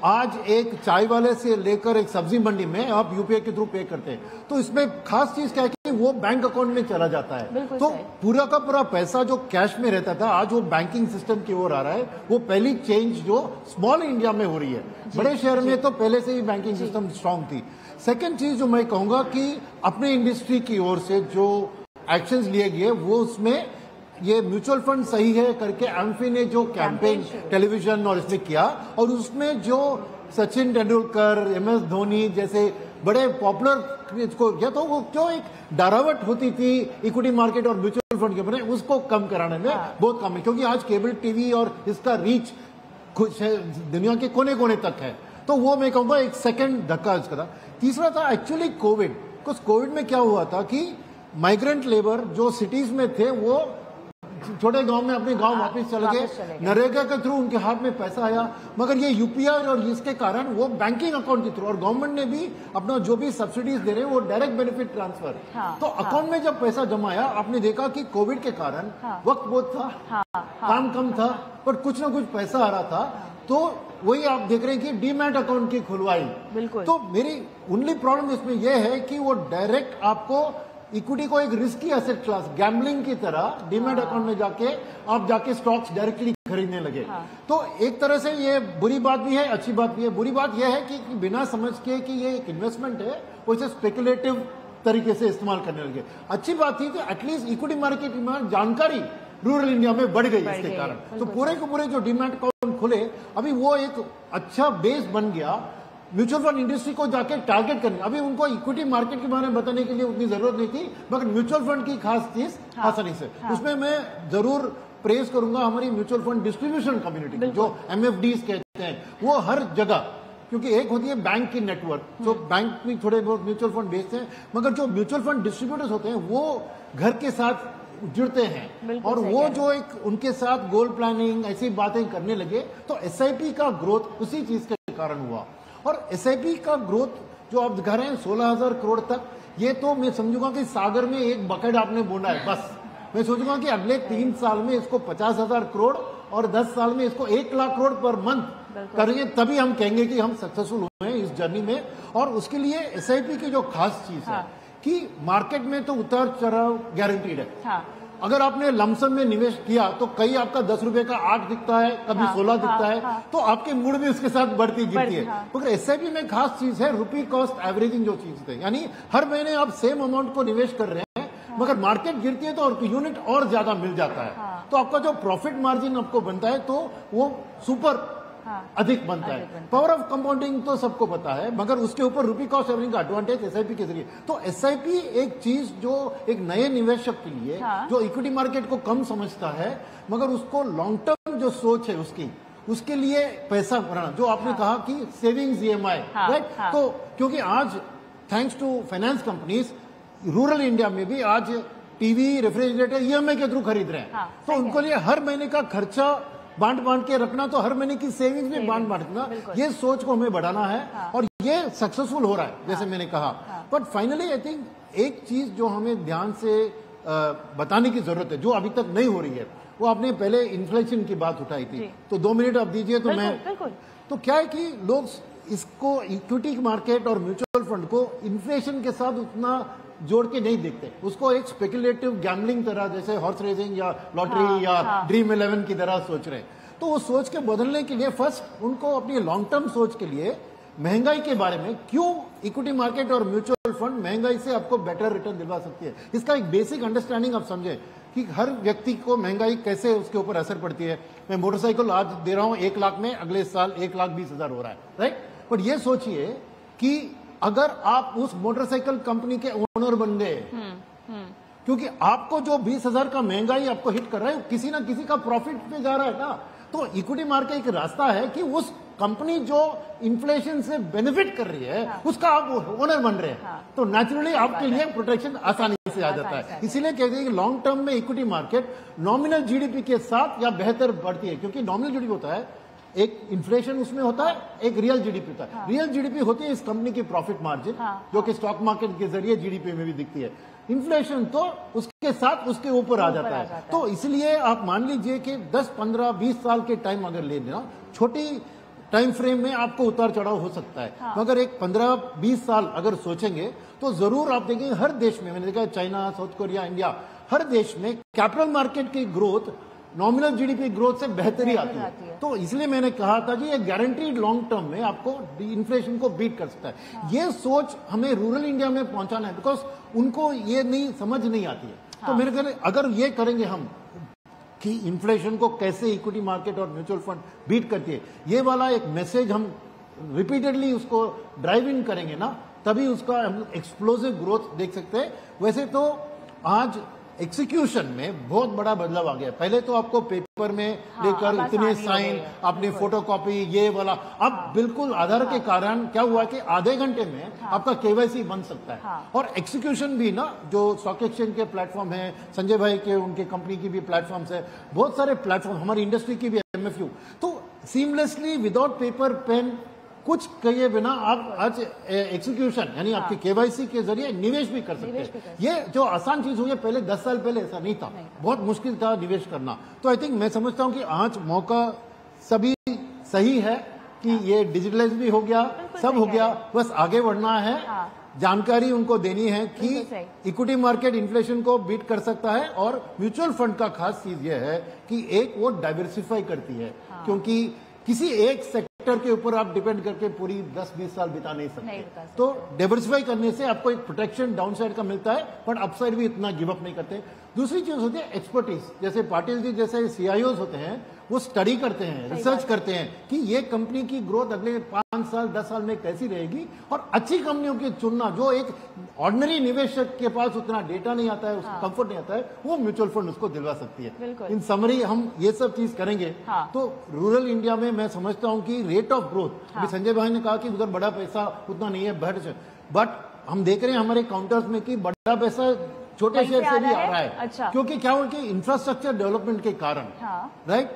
आज एक चाय वाले से लेकर एक सब्जी मंडी में आप यूपीआई के थ्रू पे करते हैं। तो इसमें खास चीज क्या है कि वो बैंक अकाउंट में चला जाता है। तो पूरा का पूरा पैसा जो कैश में रहता था आज वो बैंकिंग सिस्टम की ओर आ रहा है। वो पहली चेंज जो स्मॉल इंडिया में हो रही है। बड़े शहर में तो पहले से ही बैंकिंग सिस्टम स्ट्रांग थी। सेकेंड चीज जो मैं कहूंगा कि अपने इंडस्ट्री की ओर से जो एक्शंस लिए गए वो, उसमें ये म्यूचुअल फंड सही है करके एम्फी ने जो कैंपेन टेलीविजन और इसमें किया, और उसमें जो सचिन तेंदुलकर, MS धोनी जैसे बड़े पॉपुलर को, या तो वो जो एक डरावट होती थी इक्विटी मार्केट और म्यूचुअल फंड के बने, उसको कम कराने में बहुत कम है। क्योंकि आज केबल टीवी और इसका रीच दुनिया के कोने कोने तक है। तो वो मैं कहूंगा एक सेकंड धक्का इसका था। तीसरा था एक्चुअली कोविड। कुछ कोविड में क्या हुआ था कि माइग्रेंट लेबर जो सिटीज में थे वो छोटे गांव में अपने गांव वापस चले गए। नरेगा के थ्रू उनके हाथ में पैसा आया, मगर ये यूपीआई और इसके कारण वो बैंकिंग अकाउंट के थ्रू, और गवर्नमेंट ने भी अपना जो भी सब्सिडीज दे रहे हैं वो डायरेक्ट बेनिफिट ट्रांसफर। तो अकाउंट में जब पैसा जमा आया, आपने देखा कि कोविड के कारण वक्त बहुत था, काम कम था, पर कुछ ना कुछ पैसा आ रहा था। तो वही आप देख रहे हैं कि डीमैट अकाउंट की खुलवाई। तो मेरी ओनली प्रॉब्लम इसमें यह है कि वो डायरेक्ट आपको इक्विटी को एक रिस्की एसेट क्लास, गैम्बलिंग की तरह डीमैट अकाउंट में जाके आप जाके स्टॉक्स डायरेक्टली खरीदने लगे। तो एक तरह से ये बुरी बात भी है, अच्छी बात भी है। बुरी बात यह है कि बिना समझ के कि ये एक इन्वेस्टमेंट है, वो इसे स्पेकुलेटिव तरीके से इस्तेमाल करने लगे। अच्छी बात थी कि एटलीस्ट इक्विटी मार्केट में जानकारी रूरल इंडिया में बढ़ गई इसके कारण। तो पूरे के पूरे जो डीमैट अकाउंट खुले, अभी वो एक अच्छा बेस बन गया म्यूचुअल फंड इंडस्ट्री को जाके टारगेट करने। अभी उनको इक्विटी मार्केट के बारे में बताने के लिए उतनी जरूरत नहीं थी, मगर म्यूचुअल फंड की खास चीज आसानी से। उसमें मैं जरूर प्रेज करूंगा हमारी म्यूचुअल फंड डिस्ट्रीब्यूशन कम्युनिटी, जो MFDs कहते हैं, वो हर जगह, क्योंकि एक होती है बैंक की नेटवर्क, जो बैंक भी थोड़े बहुत म्यूचुअल फंड बेचते हैं, मगर जो म्यूचुअल फंड डिस्ट्रीब्यूटर्स होते हैं वो घर के साथ जुड़ते हैं और सही वो कह जो एक उनके साथ गोल प्लानिंग ऐसी बातें करने लगे तो एसआईपी का ग्रोथ उसी चीज के कारण हुआ। और एसआईपी का ग्रोथ जो आप दिखा रहे हैं 16,000 करोड़ तक, ये तो मैं समझूंगा कि सागर में एक बकेट आपने बोना है बस। मैं सोचूंगा कि अगले 3 साल में इसको 50,000 करोड़ और 10 साल में इसको 1 लाख करोड़ पर मंथ करेंगे, तभी हम कहेंगे कि हम सक्सेसफुल हुए हैं इस जर्नी में। और उसके लिए एसआईपी की जो खास चीज है कि मार्केट में तो उतार चढ़ाव गारंटीड है। अगर आपने लमसम में निवेश किया तो कहीं आपका 10 रुपए का 8 दिखता है, कभी 16 दिखता है, तो आपकी मूड भी उसके साथ बढ़ती गिरती है। मगर एसआईपी में खास चीज है रुपी कॉस्ट एवरेजिंग जो चीज है, यानी हर महीने आप सेम अमाउंट को निवेश कर रहे हैं मगर मार्केट गिरती है तो यूनिट और ज्यादा मिल जाता है। तो आपका जो प्रॉफिट मार्जिन आपको बनता है तो वो सुपर अधिक बनता है। पावर ऑफ कंपाउंडिंग तो सबको पता है, मगर उसके ऊपर रुपी कॉस्ट एवरेजिंग का एडवांटेज एसआईपी के जरिए। तो एसआईपी एक चीज जो एक नए निवेशक के लिए जो इक्विटी मार्केट को कम समझता है मगर उसको लॉन्ग टर्म जो सोच है उसके लिए पैसा भरना, जो आपने कहा कि सेविंग्स ईएमआई, राइट। तो क्योंकि आज thanks to finance companies rural India में भी आज टीवी रेफ्रिजरेटर ईएमआई के थ्रू खरीद रहे हैं। तो उनको लिए हर महीने का खर्चा बांट के रखना, तो हर महीने की सेविंग्स भी बांटना, ये सोच को हमें बढ़ाना है और ये सक्सेसफुल हो रहा है जैसे मैंने कहा। बट फाइनली आई थिंक एक चीज जो हमें ध्यान से बताने की जरूरत है जो अभी तक नहीं हो रही है, वो आपने पहले इन्फ्लेशन की बात उठाई थी, तो 2 मिनट आप दीजिए तो मैं तो क्या है कि लोग इसको इक्विटी मार्केट और म्यूचुअल फंड को इन्फ्लेशन के साथ उतना जोड़ के नहीं देखते, उसको एक स्पेकुलेटिव गैम्बलिंग तरह जैसे हॉर्स रेसिंग या लॉटरी या ड्रीम 11 की तरह सोच रहे हैं। तो वो सोच के बदलने के लिए फर्स्ट उनको अपनी लॉन्ग टर्म सोच के लिए महंगाई के बारे में, क्यों इक्विटी मार्केट और म्यूचुअल फंड महंगाई से आपको बेटर रिटर्न दिलवा सकती है, इसका एक बेसिक अंडरस्टैंडिंग आप समझे कि हर व्यक्ति को महंगाई कैसे उसके ऊपर असर पड़ती है। मैं मोटरसाइकिल आज दे रहा हूं 1 लाख में, अगले साल 1,20,000 हो रहा है, राइट। बट ये सोचिए कि अगर आप उस मोटरसाइकिल कंपनी के ओनर बन गए, क्योंकि आपको जो 20,000 का महंगाई आपको हिट कर रहा है किसी ना किसी का प्रॉफिट पे जा रहा है ना। तो इक्विटी मार्केट एक रास्ता है कि उस कंपनी जो इन्फ्लेशन से बेनिफिट कर रही है उसका आप ओनर बन रहे हैं, तो नेचुरली आपके लिए प्रोटेक्शन आसानी से आ जाता है। इसीलिए कहते हैं कि लॉन्ग टर्म में इक्विटी मार्केट नॉमिनल जीडीपी के साथ या बेहतर बढ़ती है, क्योंकि नॉमिनल जीडीपी होता है एक इन्फ्लेशन उसमें होता है, एक रियल जीडीपी होता है। रियल जीडीपी होती है इस कंपनी की प्रॉफिट मार्जिन, जो कि स्टॉक मार्केट के जरिए जीडीपी में भी दिखती है। इन्फ्लेशन तो उसके साथ उसके ऊपर आ जाता है। तो इसलिए आप मान लीजिए कि 10, 15, 20 साल के टाइम अगर ले लेना, छोटी टाइम फ्रेम में आपको उतार चढ़ाव हो सकता है, मगर एक 15-20 साल अगर सोचेंगे तो जरूर आप देखेंगे हर देश में, मैंने देखा चाइना, साउथ कोरिया, इंडिया, हर देश में कैपिटल मार्केट की ग्रोथ नॉमिनल जीडीपी ग्रोथ से बेहतरी आती है। तो इसलिए मैंने कहा था कि ये गारंटीड लॉन्ग टर्म में आपको इन्फ्लेशन को बीट कर सकता है। ये सोच हमें रूरल इंडिया में पहुंचाना है, बिकॉज उनको ये नहीं समझ नहीं आती है। तो मेरे ख्याल अगर ये करेंगे हम कि इन्फ्लेशन को कैसे इक्विटी मार्केट और म्यूचुअल फंड बीट करती है, ये वाला एक मैसेज हम रिपीटेडली उसको ड्राइव इन करेंगे ना, तभी उसका हम एक्सप्लोसिव ग्रोथ देख सकते हैं। वैसे तो आज एग्जीक्यूशन में बहुत बड़ा बदलाव आ गया। पहले तो आपको पेपर में लेकर इतने साइन, अपनी फोटोकॉपी, ये वाला, अब बिल्कुल आधार के कारण क्या हुआ कि आधे घंटे में आपका केवाईसी बन सकता है। और एग्जीक्यूशन भी ना, जो स्टॉक एक्सचेंज के प्लेटफॉर्म है, संजय भाई के उनके कंपनी की भी प्लेटफॉर्म्स है, बहुत सारे प्लेटफॉर्म, हमारी इंडस्ट्री की भी एमएफयू, तो सीमलेसली विदाउट पेपर पेन कुछ कहिए बिना आप आज एग्जीक्यूशन यानी आपके केवाईसी के जरिए निवेश भी कर सकते हैं। ये जो आसान चीज हुई है, पहले 10 साल पहले ऐसा नहीं था, बहुत मुश्किल था निवेश करना। तो आई थिंक मैं समझता हूं कि आज मौका सभी सही है कि ये डिजिटलाइज भी हो गया, सब हो गया, बस आगे बढ़ना है। जानकारी उनको देनी है कि इक्विटी मार्केट इन्फ्लेशन को बीट कर सकता है, और म्यूचुअल फंड का खास चीज यह है कि एक वो डाइवर्सिफाई करती है, क्योंकि किसी एक सेक्टर के ऊपर आप डिपेंड करके पूरी 10-20 साल बिता नहीं सकते। तो डाइवर्सिफाई करने से आपको एक प्रोटेक्शन डाउन साइड का मिलता है, बट अपसाइड भी इतना गिव अप नहीं करते। दूसरी चीज होती है एक्सपर्टीज, जैसे पाटिल जी जैसे सीआईओज होते हैं, वो स्टडी करते हैं, रिसर्च करते हैं कि ये कंपनी की ग्रोथ अगले 5 साल 10 साल में कैसी रहेगी, और अच्छी कंपनियों की चुनना, जो एक ऑर्डिनरी निवेशक के पास उतना डेटा नहीं आता है, उसको कंफर्ट नहीं आता है, वो म्यूचुअल फंड उसको दिलवा सकती है। इन समरी हम ये सब चीज करेंगे तो रूरल इंडिया में मैं समझता हूं कि रेट ऑफ ग्रोथ, अभी संजय भाई ने कहा कि उधर बड़ा पैसा उतना नहीं है, बट हम देख रहे हैं हमारे काउंटर्स में कि बड़ा पैसा छोटे शेयर से भी आ रहा है। अच्छा। क्योंकि क्या उनके इंफ्रास्ट्रक्चर डेवलपमेंट के कारण, हाँ। राइट,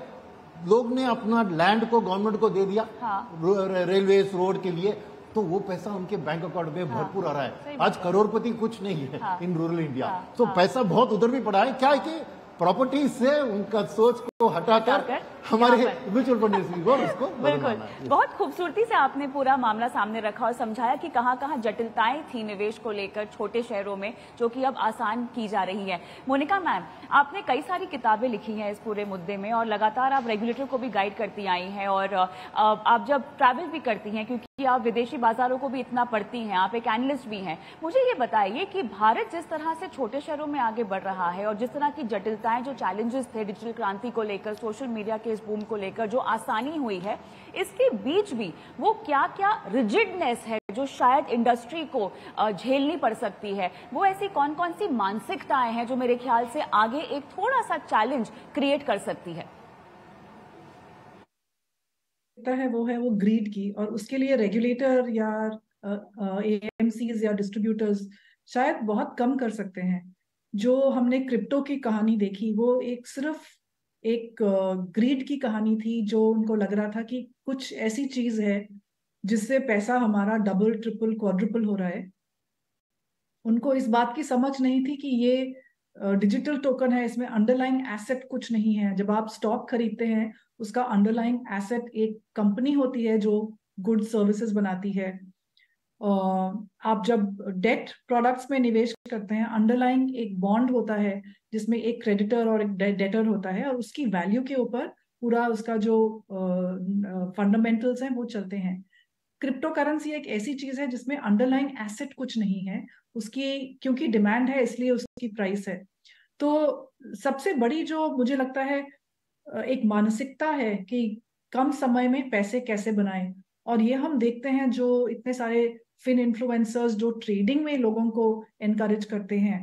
लोग ने अपना लैंड को गवर्नमेंट को दे दिया, हाँ। रेलवे रोड के लिए, तो वो पैसा उनके बैंक अकाउंट में भरपूर आ रहा है। आज करोड़पति कुछ नहीं है इन रूरल इंडिया, तो पैसा बहुत उधर भी पड़ा है। क्या है कि प्रॉपर्टी से उनका सोच को हटाकर हमारे म्यूचुअल फंड उसको बिल्कुल, बहुत खूबसूरती से आपने पूरा मामला सामने रखा और समझाया कि कहां कहां जटिलताएं थी निवेश को लेकर छोटे शहरों में, जो कि अब आसान की जा रही है। मोनिका मैम, आपने कई सारी किताबें लिखी हैं इस पूरे मुद्दे में और लगातार आप रेगुलेटर को भी गाइड करती आई हैं, और आप जब ट्रैवल भी करती हैं, क्योंकि आप विदेशी बाजारों को भी इतना पढ़ती हैं, आप एक एनालिस्ट भी हैं। मुझे ये बताइए कि भारत जिस तरह से छोटे शहरों में आगे बढ़ रहा है और जिस तरह की जटिलताएं, जो चैलेंजेस थे डिजिटल क्रांति को लेकर, सोशल मीडिया के इस बूम को लेकर जो आसानी हुई है, इसके बीच भी वो क्या क्या रिजिडनेस है जो शायद इंडस्ट्री को झेलनी पड़ सकती है, वो ऐसी कौन कौन सी मानसिकताएं हैं जो मेरे ख्याल से आगे एक थोड़ा सा चैलेंज क्रिएट कर सकती है? वो है वो ग्रीड की, और उसके लिए रेगुलेटर या एएमसीज या डिस्ट्रीब्यूटर्स शायद बहुत कम कर सकते हैं। जो हमने क्रिप्टो की कहानी देखी, वो एक सिर्फ एक ग्रीड की कहानी थी, जो उनको लग रहा था कि कुछ ऐसी चीज है जिससे पैसा हमारा डबल ट्रिपल क्वाड्रुपल हो रहा है। उनको इस बात की समझ नहीं थी कि ये डिजिटल टोकन है, इसमें अंडरलाइंग एसेट कुछ नहीं है। जब आप स्टॉक खरीदते हैं, उसका अंडरलाइंग एसेट एक कंपनी होती है जो गुड सर्विसेज बनाती है। आप जब डेट प्रोडक्ट्स में निवेश करते हैं, अंडरलाइंग एक बॉन्ड होता है जिसमें एक क्रेडिटर और एक डेटर होता है, और उसकी वैल्यू के ऊपर पूरा उसका जो फंडामेंटल्स हैं वो चलते हैं। क्रिप्टो करेंसी एक ऐसी चीज है जिसमें अंडरलाइंग एसेट कुछ नहीं है, उसकी क्योंकि डिमांड है इसलिए उसकी प्राइस है। तो सबसे बड़ी जो मुझे लगता है एक मानसिकता है कि कम समय में पैसे कैसे बनाएं, और ये हम देखते हैं जो इतने सारे फिन इन्फ्लुएंसर्स जो ट्रेडिंग में लोगों को एनकरेज करते हैं,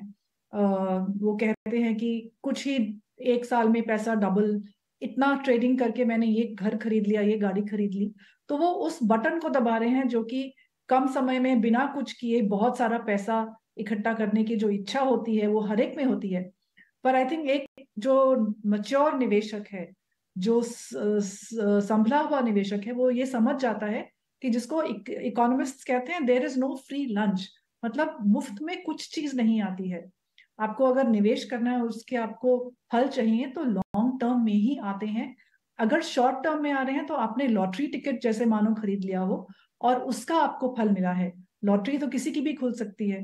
वो कहते हैं कि कुछ ही एक साल में पैसा डबल, इतना ट्रेडिंग करके मैंने ये घर खरीद लिया, ये गाड़ी खरीद ली। तो वो उस बटन को दबा रहे हैं जो कि कम समय में बिना कुछ किए बहुत सारा पैसा इकट्ठा करने की जो इच्छा होती है वो हर एक में होती है। पर आई थिंक एक जो मैच्योर निवेशक है, जो संभला हुआ निवेशक है, वो ये समझ जाता है कि जिसको इकोनॉमिस्ट कहते हैं there is no free lunch, मतलब मुफ्त में कुछ चीज नहीं आती है। आपको अगर निवेश करना है, उसके आपको फल चाहिए तो लॉन्ग टर्म में ही आते हैं। अगर शॉर्ट टर्म में आ रहे हैं तो आपने लॉटरी टिकट जैसे मानो खरीद लिया हो और उसका आपको फल मिला है। लॉटरी तो किसी की भी खुल सकती है,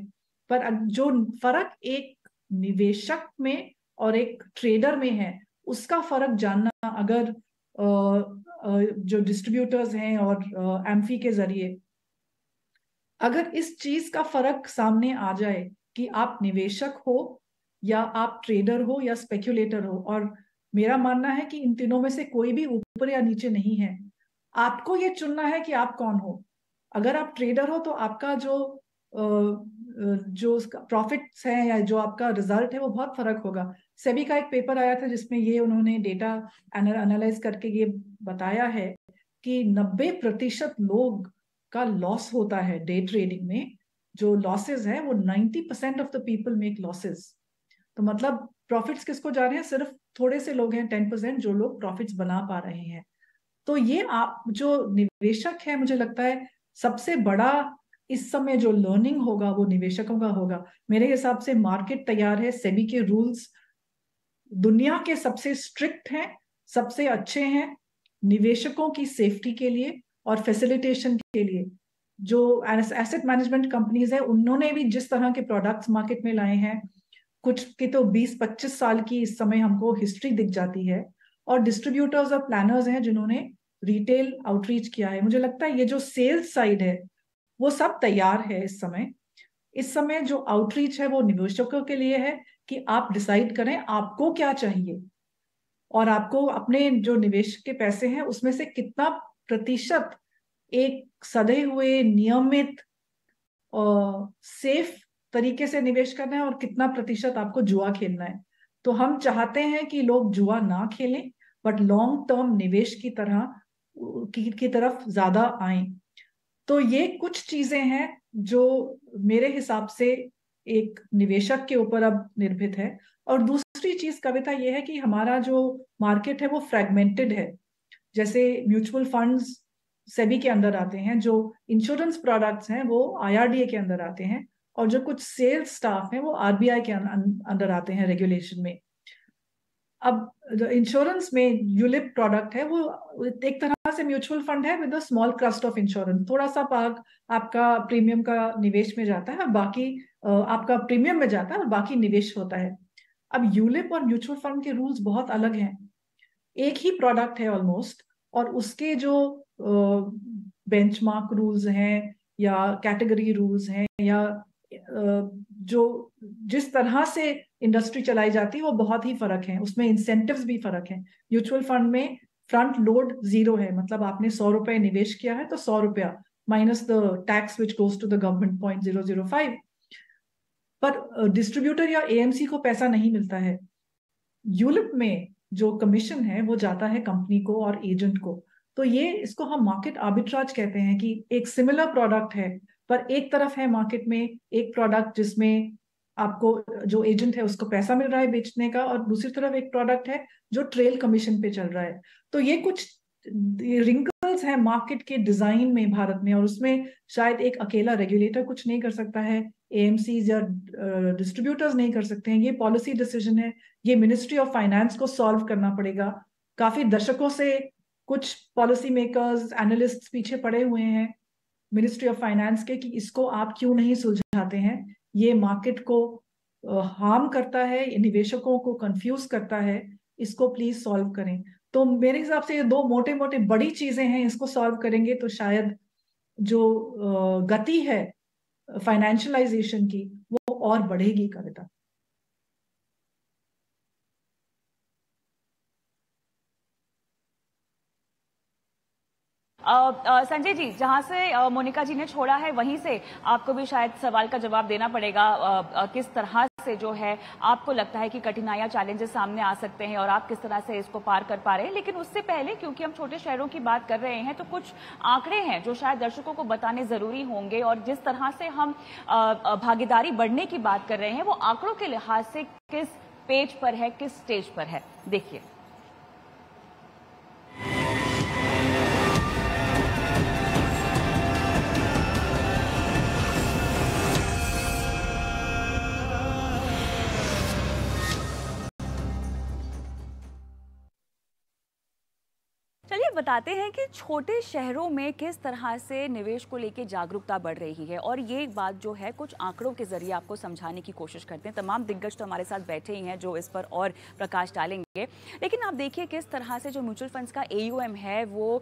पर जो फर्क एक निवेशक में और एक ट्रेडर में है, उसका फर्क जानना अगर जो डिस्ट्रीब्यूटर्स हैं और एम्फी के जरिए अगर इस चीज का फर्क सामने आ जाए कि आप निवेशक हो या आप ट्रेडर हो या स्पेक्युलेटर हो, और मेरा मानना है कि इन तीनों में से कोई भी ऊपर या नीचे नहीं है, आपको ये चुनना है कि आप कौन हो। अगर आप ट्रेडर हो तो आपका जो प्रॉफिट्स है या जो आपका रिजल्ट है वो बहुत फर्क होगा। सेबी का एक पेपर आया था जिसमें ये उन्होंने डेटा एनालाइज करके ये बताया है कि 90% लोग का लॉस होता है डे ट्रेडिंग में। जो लॉसेस है वो 90% of the people make losses. तो मतलब प्रॉफिट्स किसको जा रहे हैं? सिर्फ थोड़े से लोग हैं, 10% जो लोग प्रॉफिट्स बना पा रहे हैं। तो ये आप जो निवेशक है, मुझे लगता है सबसे बड़ा इस समय जो लर्निंग होगा वो निवेशकों का होगा। मेरे हिसाब से मार्केट तैयार है, सेबी के रूल्स दुनिया के सबसे स्ट्रिक्ट हैं, सबसे अच्छे हैं निवेशकों की सेफ्टी के लिए और फैसिलिटेशन के लिए। जो एसेट मैनेजमेंट कंपनीज है उन्होंने भी जिस तरह के प्रोडक्ट्स मार्केट में लाए हैं, कुछ की तो 20-25 साल की इस समय हमको हिस्ट्री दिख जाती है, और डिस्ट्रीब्यूटर्स और प्लानर्स हैं जिन्होंने रिटेल आउटरीच किया है। मुझे लगता है ये जो सेल्स साइड है वो सब तैयार है इस समय। इस समय जो आउटरीच है वो निवेशकों के लिए है कि आप डिसाइड करें आपको क्या चाहिए, और आपको अपने जो निवेश के पैसे हैं उसमें से कितना प्रतिशत एक सधे हुए नियमित और सेफ तरीके से निवेश करना है और कितना प्रतिशत आपको जुआ खेलना है। तो हम चाहते हैं कि लोग जुआ ना खेलें, बट लॉन्ग टर्म निवेश की तरफ ज्यादा आए। तो ये कुछ चीजें हैं जो मेरे हिसाब से एक निवेशक के ऊपर अब निर्भर है। और दूसरी चीज कविता ये है कि हमारा जो मार्केट है वो फ्रेगमेंटेड है। जैसे म्यूचुअल फंड्स सेबी के अंदर आते हैं, जो इंश्योरेंस प्रोडक्ट्स हैं वो IRDA के अंदर आते हैं, और जो कुछ सेल्स स्टाफ हैं वो RBI के अंदर आते हैं रेगुलेशन में। अब जो इंश्योरेंस में यूलिप प्रोडक्ट है वो एक तरह से म्यूचुअल फंड है with a small crust of insurance. थोड़ा सा भाग आपका प्रीमियम का निवेश में जाता है और बाकी आपका प्रीमियम में जाता है और बाकी निवेश होता है। अब यूलिप और म्यूचुअल फंड के रूल्स बहुत अलग हैं। एक ही प्रोडक्ट है ऑलमोस्ट, और उसके जो बेंचमार्क रूल्स हैं या कैटेगरी रूल्स हैं या जो जिस तरह से इंडस्ट्री चलाई जाती है वो बहुत ही फर्क है। उसमें इंसेंटिव्स भी फर्क है। म्यूचुअल फंड में फ्रंट लोड 0 है, मतलब आपने 100 रुपए निवेश किया है तो 100 रुपया minus the tax which goes to the government 0.005। पर डिस्ट्रीब्यूटर या AMC को पैसा नहीं मिलता है। यूलिप में जो कमीशन है वो जाता है कंपनी को और एजेंट को। तो ये इसको हम मार्केट आर्बिट्राज कहते हैं कि एक सिमिलर प्रोडक्ट है, पर एक तरफ है मार्केट में एक प्रोडक्ट जिसमें आपको जो एजेंट है उसको पैसा मिल रहा है बेचने का, और दूसरी तरफ एक प्रोडक्ट है जो ट्रेल कमीशन पे चल रहा है। तो ये कुछ रिंकल्स हैं मार्केट के डिजाइन में भारत में, और उसमें शायद एक अकेला रेगुलेटर कुछ नहीं कर सकता है, AMCs या डिस्ट्रीब्यूटर्स नहीं कर सकते हैं। ये पॉलिसी डिसीजन है, ये मिनिस्ट्री ऑफ फाइनेंस को सॉल्व करना पड़ेगा। काफी दशकों से कुछ पॉलिसी मेकर्स, एनालिस्ट पीछे पड़े हुए हैं मिनिस्ट्री ऑफ फाइनेंस के कि इसको आप क्यों नहीं सुलझाते हैं, ये मार्केट को हार्म करता है, निवेशकों को कंफ्यूज करता है, इसको प्लीज सॉल्व करें। तो मेरे हिसाब से ये दो मोटे मोटे बड़ी चीजें हैं, इसको सॉल्व करेंगे तो शायद जो गति है फाइनेंशियलाइजेशन की वो और बढ़ेगी। कविता। संजय जी, जहां से मोनिका जी ने छोड़ा है वहीं से आपको भी शायद सवाल का जवाब देना पड़ेगा। किस तरह से जो है आपको लगता है कि कठिनाइयां, चैलेंजेस सामने आ सकते हैं और आप किस तरह से इसको पार कर पा रहे हैं? लेकिन उससे पहले, क्योंकि हम छोटे शहरों की बात कर रहे हैं, तो कुछ आंकड़े हैं जो शायद दर्शकों को बताने जरूरी होंगे। और जिस तरह से हम भागीदारी बढ़ने की बात कर रहे हैं वो आंकड़ों के लिहाज से किस पेज पर है, किस स्टेज पर है, देखिए। चलिए बताते हैं कि छोटे शहरों में किस तरह से निवेश को लेकर जागरूकता बढ़ रही है, और ये बात जो है कुछ आंकड़ों के जरिए आपको समझाने की कोशिश करते हैं। तमाम दिग्गज तो हमारे साथ बैठे ही हैं जो इस पर और प्रकाश डालेंगे। लेकिन आप देखिए किस तरह से जो म्यूचुअल फंड्स का AUM है वो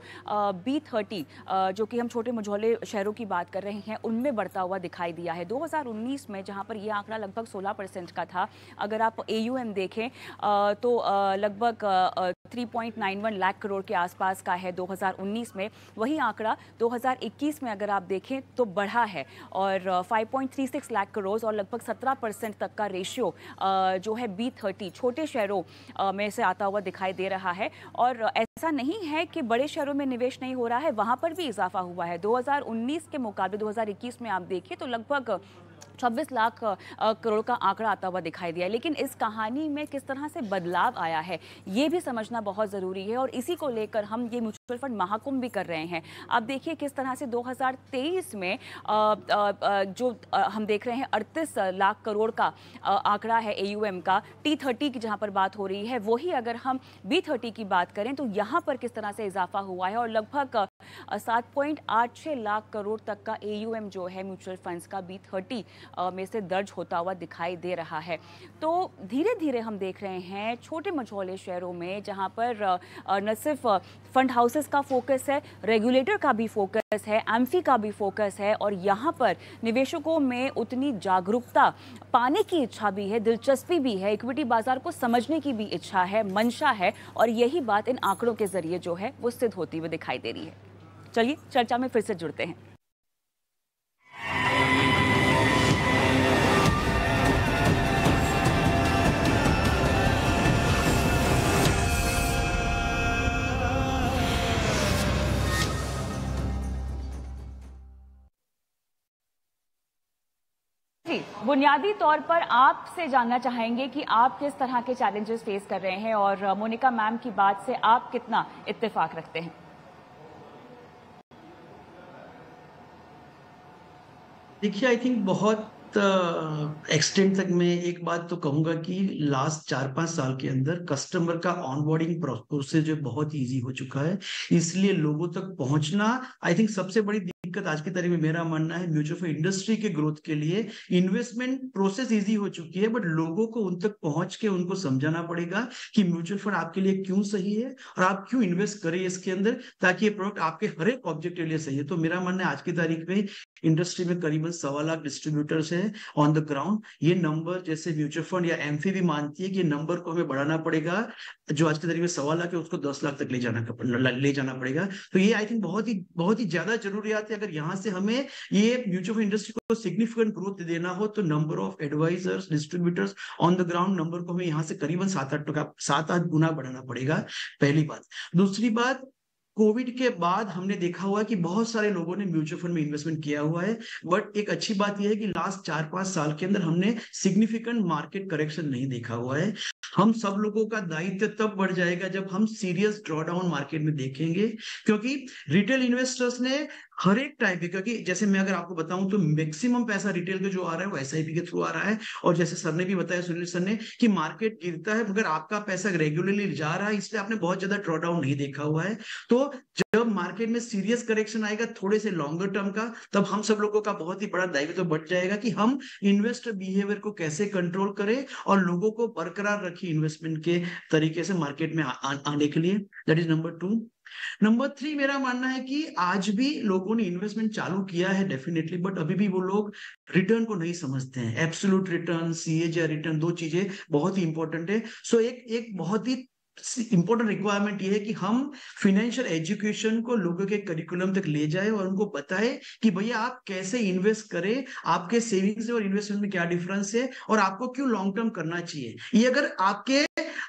B30 जो कि हम छोटे मझौले शहरों की बात कर रहे हैं उनमें बढ़ता हुआ दिखाई दिया है। 2019 में जहाँ पर यह आंकड़ा लगभग 16% का था, अगर आप AUM देखें तो लगभग 3.91 लाख करोड़ के आसपास का है 2019 में। वही आंकड़ा 2021 में अगर आप देखें तो बढ़ा है और 5.36 लाख करोड़ और लगभग 17% तक का रेशियो जो है B30 छोटे शहरों में से आता हुआ दिखाई दे रहा है। और ऐसा नहीं है कि बड़े शहरों में निवेश नहीं हो रहा है, वहां पर भी इजाफा हुआ है। 2019 के मुकाबले 2021 में आप देखिए तो लगभग 26 लाख करोड़ का आंकड़ा आता हुआ दिखाई दिया है। लेकिन इस कहानी में किस तरह से बदलाव आया है ये भी समझना बहुत ज़रूरी है, और इसी को लेकर हम ये म्यूचुअल फंड महाकुंभ भी कर रहे हैं। आप देखिए किस तरह से 2023 में जो हम देख रहे हैं 38 लाख करोड़ का आंकड़ा है AUM का, T30 की जहां पर बात हो रही है, वही अगर हम B30 की बात करें तो यहां पर किस तरह से इजाफा हुआ है और लगभग 7.86 लाख करोड़ तक का AUM जो है म्यूचुअल फंड्स का B30 में से दर्ज होता हुआ दिखाई दे रहा है। तो धीरे धीरे हम देख रहे हैं छोटे मझौले शहरों में जहां पर न सिर्फ फंड हाउसेस का फोकस है, रेगुलेटर का भी फोकस है, एम्फी का भी फोकस है, और यहां पर निवेशकों में उतनी जागरूकता पाने की इच्छा भी है, दिलचस्पी भी है, इक्विटी बाजार को समझने की भी इच्छा है, मंशा है, और यही बात इन आंकड़ों के जरिए जो है वो सिद्ध होती हुई दिखाई दे रही है। चलिए चर्चा में फिर से जुड़ते हैं। जी, बुनियादी तौर पर आपसे जानना चाहेंगे कि आप किस तरह के चैलेंजेस फेस कर रहे हैं और मोनिका मैम की बात से आप कितना इत्तेफाक रखते हैं? देखिए, आई थिंक बहुत एक्सटेंट तक मैं एक बात तो कहूंगा कि लास्ट 4-5 साल के अंदर कस्टमर का ऑनबोर्डिंग प्रोसेस जो बहुत इजी हो चुका है, इसलिए लोगों तक पहुंचना आई थिंक सबसे बड़ी दिक्कत आज की तारीख में मेरा मानना है म्यूचुअल फंड इंडस्ट्री के ग्रोथ के लिए इन्वेस्टमेंट प्रोसेस इजी हो चुकी है, बट लोगों को उन तक पहुंच के उनको समझाना पड़ेगा कि म्यूचुअल फंड आपके लिए क्यों सही है और आप क्यों इन्वेस्ट करें इसके अंदर, ताकि ये प्रोडक्ट आपके हर एक ऑब्जेक्टिव के लिए सही है। तो मेरा मानना है आज की तारीख में इंडस्ट्री में करीबन 1.25 लाख डिस्ट्रीब्यूटर्स हैं ऑन द ग्राउंड। ये नंबर जैसे म्यूचुअल फंड या एमफी भी मानती है कि ये नंबर को हमें बढ़ाना पड़ेगा, जो आज की तारीख में 1.25 लाख है उसको 10 लाख तक ले जाना पड़ेगा। तो ये आई थिंक बहुत ही ज्यादा जरूरियात है। अगर यहाँ से हमें ये म्यूचुअल फंड इंडस्ट्री को सिग्निफिकेंट ग्रोथ देना हो तो number of advisors, distributors on the ground number को हमें यहाँ से करीबन 7-8 गुना बढ़ाना पड़ेगा, पहली बात। दूसरी बात, कोविड के बाद हमने देखा हुआ है कि बहुत सारे लोगों ने म्यूचुअल फंड में इन्वेस्टमेंट किया हुआ है, बट एक अच्छी बात यह है कि लास्ट 4-5 साल के अंदर हमने सिग्निफिकेंट मार्केट करेक्शन नहीं देखा हुआ है। हम सब लोगों का दायित्व तब बढ़ जाएगा जब हम सीरियस ड्रॉडाउन मार्केट में देखेंगे, क्योंकि रिटेल इन्वेस्टर्स ने हर एक टाइप के, क्योंकि जैसे मैं अगर आपको बताऊं तो मैक्सिमम पैसा रिटेल के जो आ रहा है वो एसआईपी के थ्रू आ रहा है, और जैसे सर ने भी बताया, सुनील सर ने, कि मार्केट गिरता है मगर आपका पैसा रेगुलरली जा रहा है, इसलिए आपने बहुत ज्यादा ड्रॉडाउन नहीं देखा हुआ है। तो जब मार्केट में सीरियस करेक्शन आएगा थोड़े से लॉन्गर टर्म का, तब हम सब लोगों का बहुत ही बड़ा दायित्व तो बढ़ जाएगा कि हम इन्वेस्टर बिहेवियर को कैसे कंट्रोल करें और लोगों को बरकरार रखें इन्वेस्टमेंट के तरीके से मार्केट में आने के लिए। That is number 2। नंबर 3, मेरा मानना है कि आज भी लोगों ने इन्वेस्टमेंट चालू किया है डेफिनेटली, बट अभी भी वो लोग रिटर्न को नहीं समझते हैं। एब्सोल्यूट रिटर्न, सीएजी रिटर्न, दो चीजें बहुत ही इंपॉर्टेंट है। सो एक बहुत ही इंपॉर्टेंट रिक्वायरमेंट ये है कि हम फाइनेंशियल एजुकेशन को लोगों के करिकुलम तक ले जाए और उनको बताए कि भैया आप कैसे इन्वेस्ट करें, आपके सेविंग्स और इन्वेस्टमेंट में क्या डिफरेंस है और आपको क्यों लॉन्ग टर्म करना चाहिए। ये अगर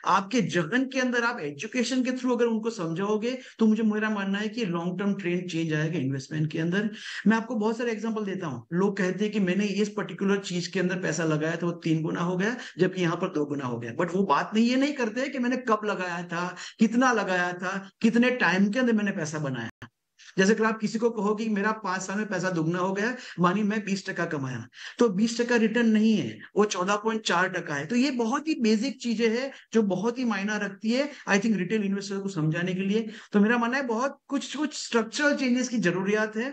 आपके जगन के अंदर आप एजुकेशन के थ्रू अगर उनको समझाओगे तो मेरा मानना है कि लॉन्ग टर्म ट्रेंड चेंज आएगा इन्वेस्टमेंट के अंदर। मैं आपको बहुत सारे एग्जांपल देता हूं। लोग कहते हैं कि मैंने इस पर्टिकुलर चीज के अंदर पैसा लगाया था, वो 3 गुना हो गया, जबकि यहाँ पर 2 गुना हो गया। बट वो बात ये नहीं करते कि मैंने कब लगाया था, कितना लगाया था, कितने टाइम के अंदर मैंने पैसा बनाया। जैसे कि आप किसी को कहो कि मेरा 5 साल में पैसा दुगना हो गया, मानिए मैं 20% कमाया, तो 20% रिटर्न नहीं है, वो 14.4% है। तो ये बहुत ही बेसिक चीजें हैं जो बहुत ही मायना रखती है आई थिंक रिटेल इन्वेस्टर को समझाने के लिए। तो मेरा मानना है बहुत कुछ स्ट्रक्चरल चेंजेस की जरूरियात है।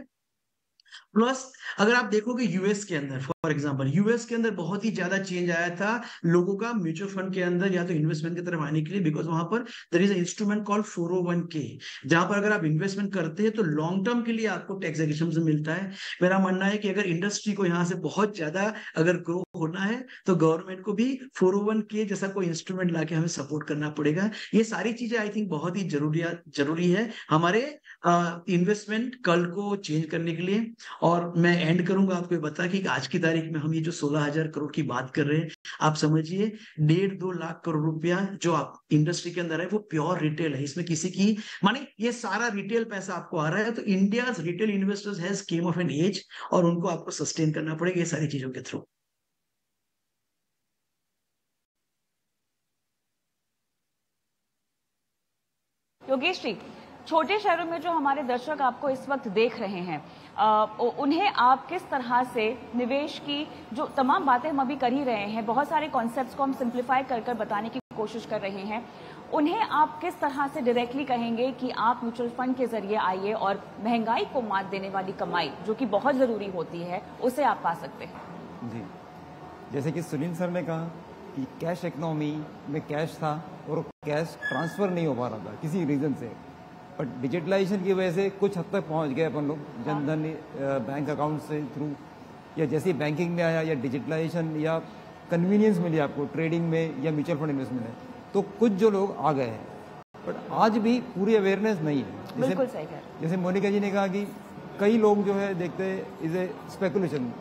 प्लस अगर आप देखोगे यूएस के अंदर, फॉर एग्जांपल यूएस के अंदर बहुत ही ज्यादा चेंज आया था लोगों का म्यूचुअल फंड के अंदर या तो इन्वेस्टमेंट की तरफ आने के लिए, बिकॉज वहां पर there is instrument called 401k, जहां पर अगर आप इन्वेस्टमेंट करते हैं तो लॉन्ग टर्म के लिए आपको टैक्स एग्जेम्पशन मिलता है। मेरा मानना है कि अगर इंडस्ट्री को यहाँ से बहुत ज्यादा अगर ग्रो होना है तो गवर्नमेंट को भी 401k जैसा कोई इंस्ट्रूमेंट लाके हमें सपोर्ट करना पड़ेगा। ये सारी चीजें आई थिंक बहुत ही जरूरी है हमारे इन्वेस्टमेंट कल को चेंज करने के लिए। और मैं एंड करूंगा आपको बता कि आज की तारीख में हम ये जो 16,000 करोड़ की बात कर रहे हैं, आप समझिए 1.5-2 लाख करोड़ रुपया जो आप इंडस्ट्री के अंदर है वो प्योर रिटेल है। इसमें किसी की माने ये सारा रिटेल पैसा आपको आ रहा है। तो India retail investors has came of an age और उनको आपको सस्टेन करना पड़ेगा ये सारी चीजों के थ्रू। योगेश जी, छोटे शहरों में जो हमारे दर्शक आपको इस वक्त देख रहे हैं, उन्हें आप किस तरह से निवेश की जो तमाम बातें हम अभी कर ही रहे हैं, बहुत सारे कॉन्सेप्ट्स को हम सिंप्लीफाई कर बताने की कोशिश कर रहे हैं, उन्हें आप किस तरह से डायरेक्टली कहेंगे कि आप म्यूचुअल फंड के जरिए आइए और महंगाई को मात देने वाली कमाई जो कि बहुत जरूरी होती है उसे आप पा सकते हैं? जी, जैसे कि सुनील सर ने कहा कि कैश इकोनॉमी में कैश था और कैश ट्रांसफर नहीं हो पा रहा था किसी रीजन से, बट डिजिटलाइजेशन की वजह से कुछ हद तक पहुंच गए अपन लोग जनधन बैंक अकाउंट से थ्रू, या जैसे बैंकिंग में आया या डिजिटलाइजेशन या कन्वीनियंस मिली आपको ट्रेडिंग में या म्यूचुअल फंड इन्वेस्टमेंट में, तो कुछ जो लोग आ गए हैं, बट आज भी पूरी अवेयरनेस नहीं है। बिल्कुल सही कह, जैसे मोनिका जी ने कहा कि कई लोग जो है देखते इज ए स्पेकुलेशन,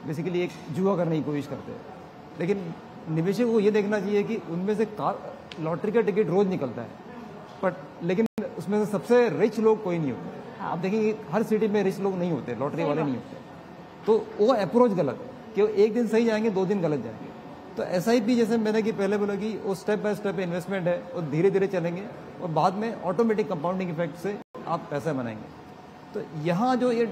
बेसिकली एक जुआ करने की कोशिश करते हैं, लेकिन निवेशक को ये देखना चाहिए कि उनमें से लॉटरी का टिकट रोज निकलता है, बट लेकिन उसमें से सबसे रिच लोग कोई नहीं होते। आप देखेंगे हर सिटी में रिच लोग नहीं होते, लॉटरी वाले नहीं होते, तो वो अप्रोच गलत है। कि वो एक दिन सही जाएंगे, 2 दिन गलत जाएंगे। तो SIP जैसे मैंने कि पहले बोला कि वो स्टेप बाय स्टेप इन्वेस्टमेंट है, और धीरे धीरे चलेंगे और बाद में ऑटोमेटिक कंपाउंडिंग इफेक्ट से आप पैसा बनाएंगे। तो यहाँ जो ये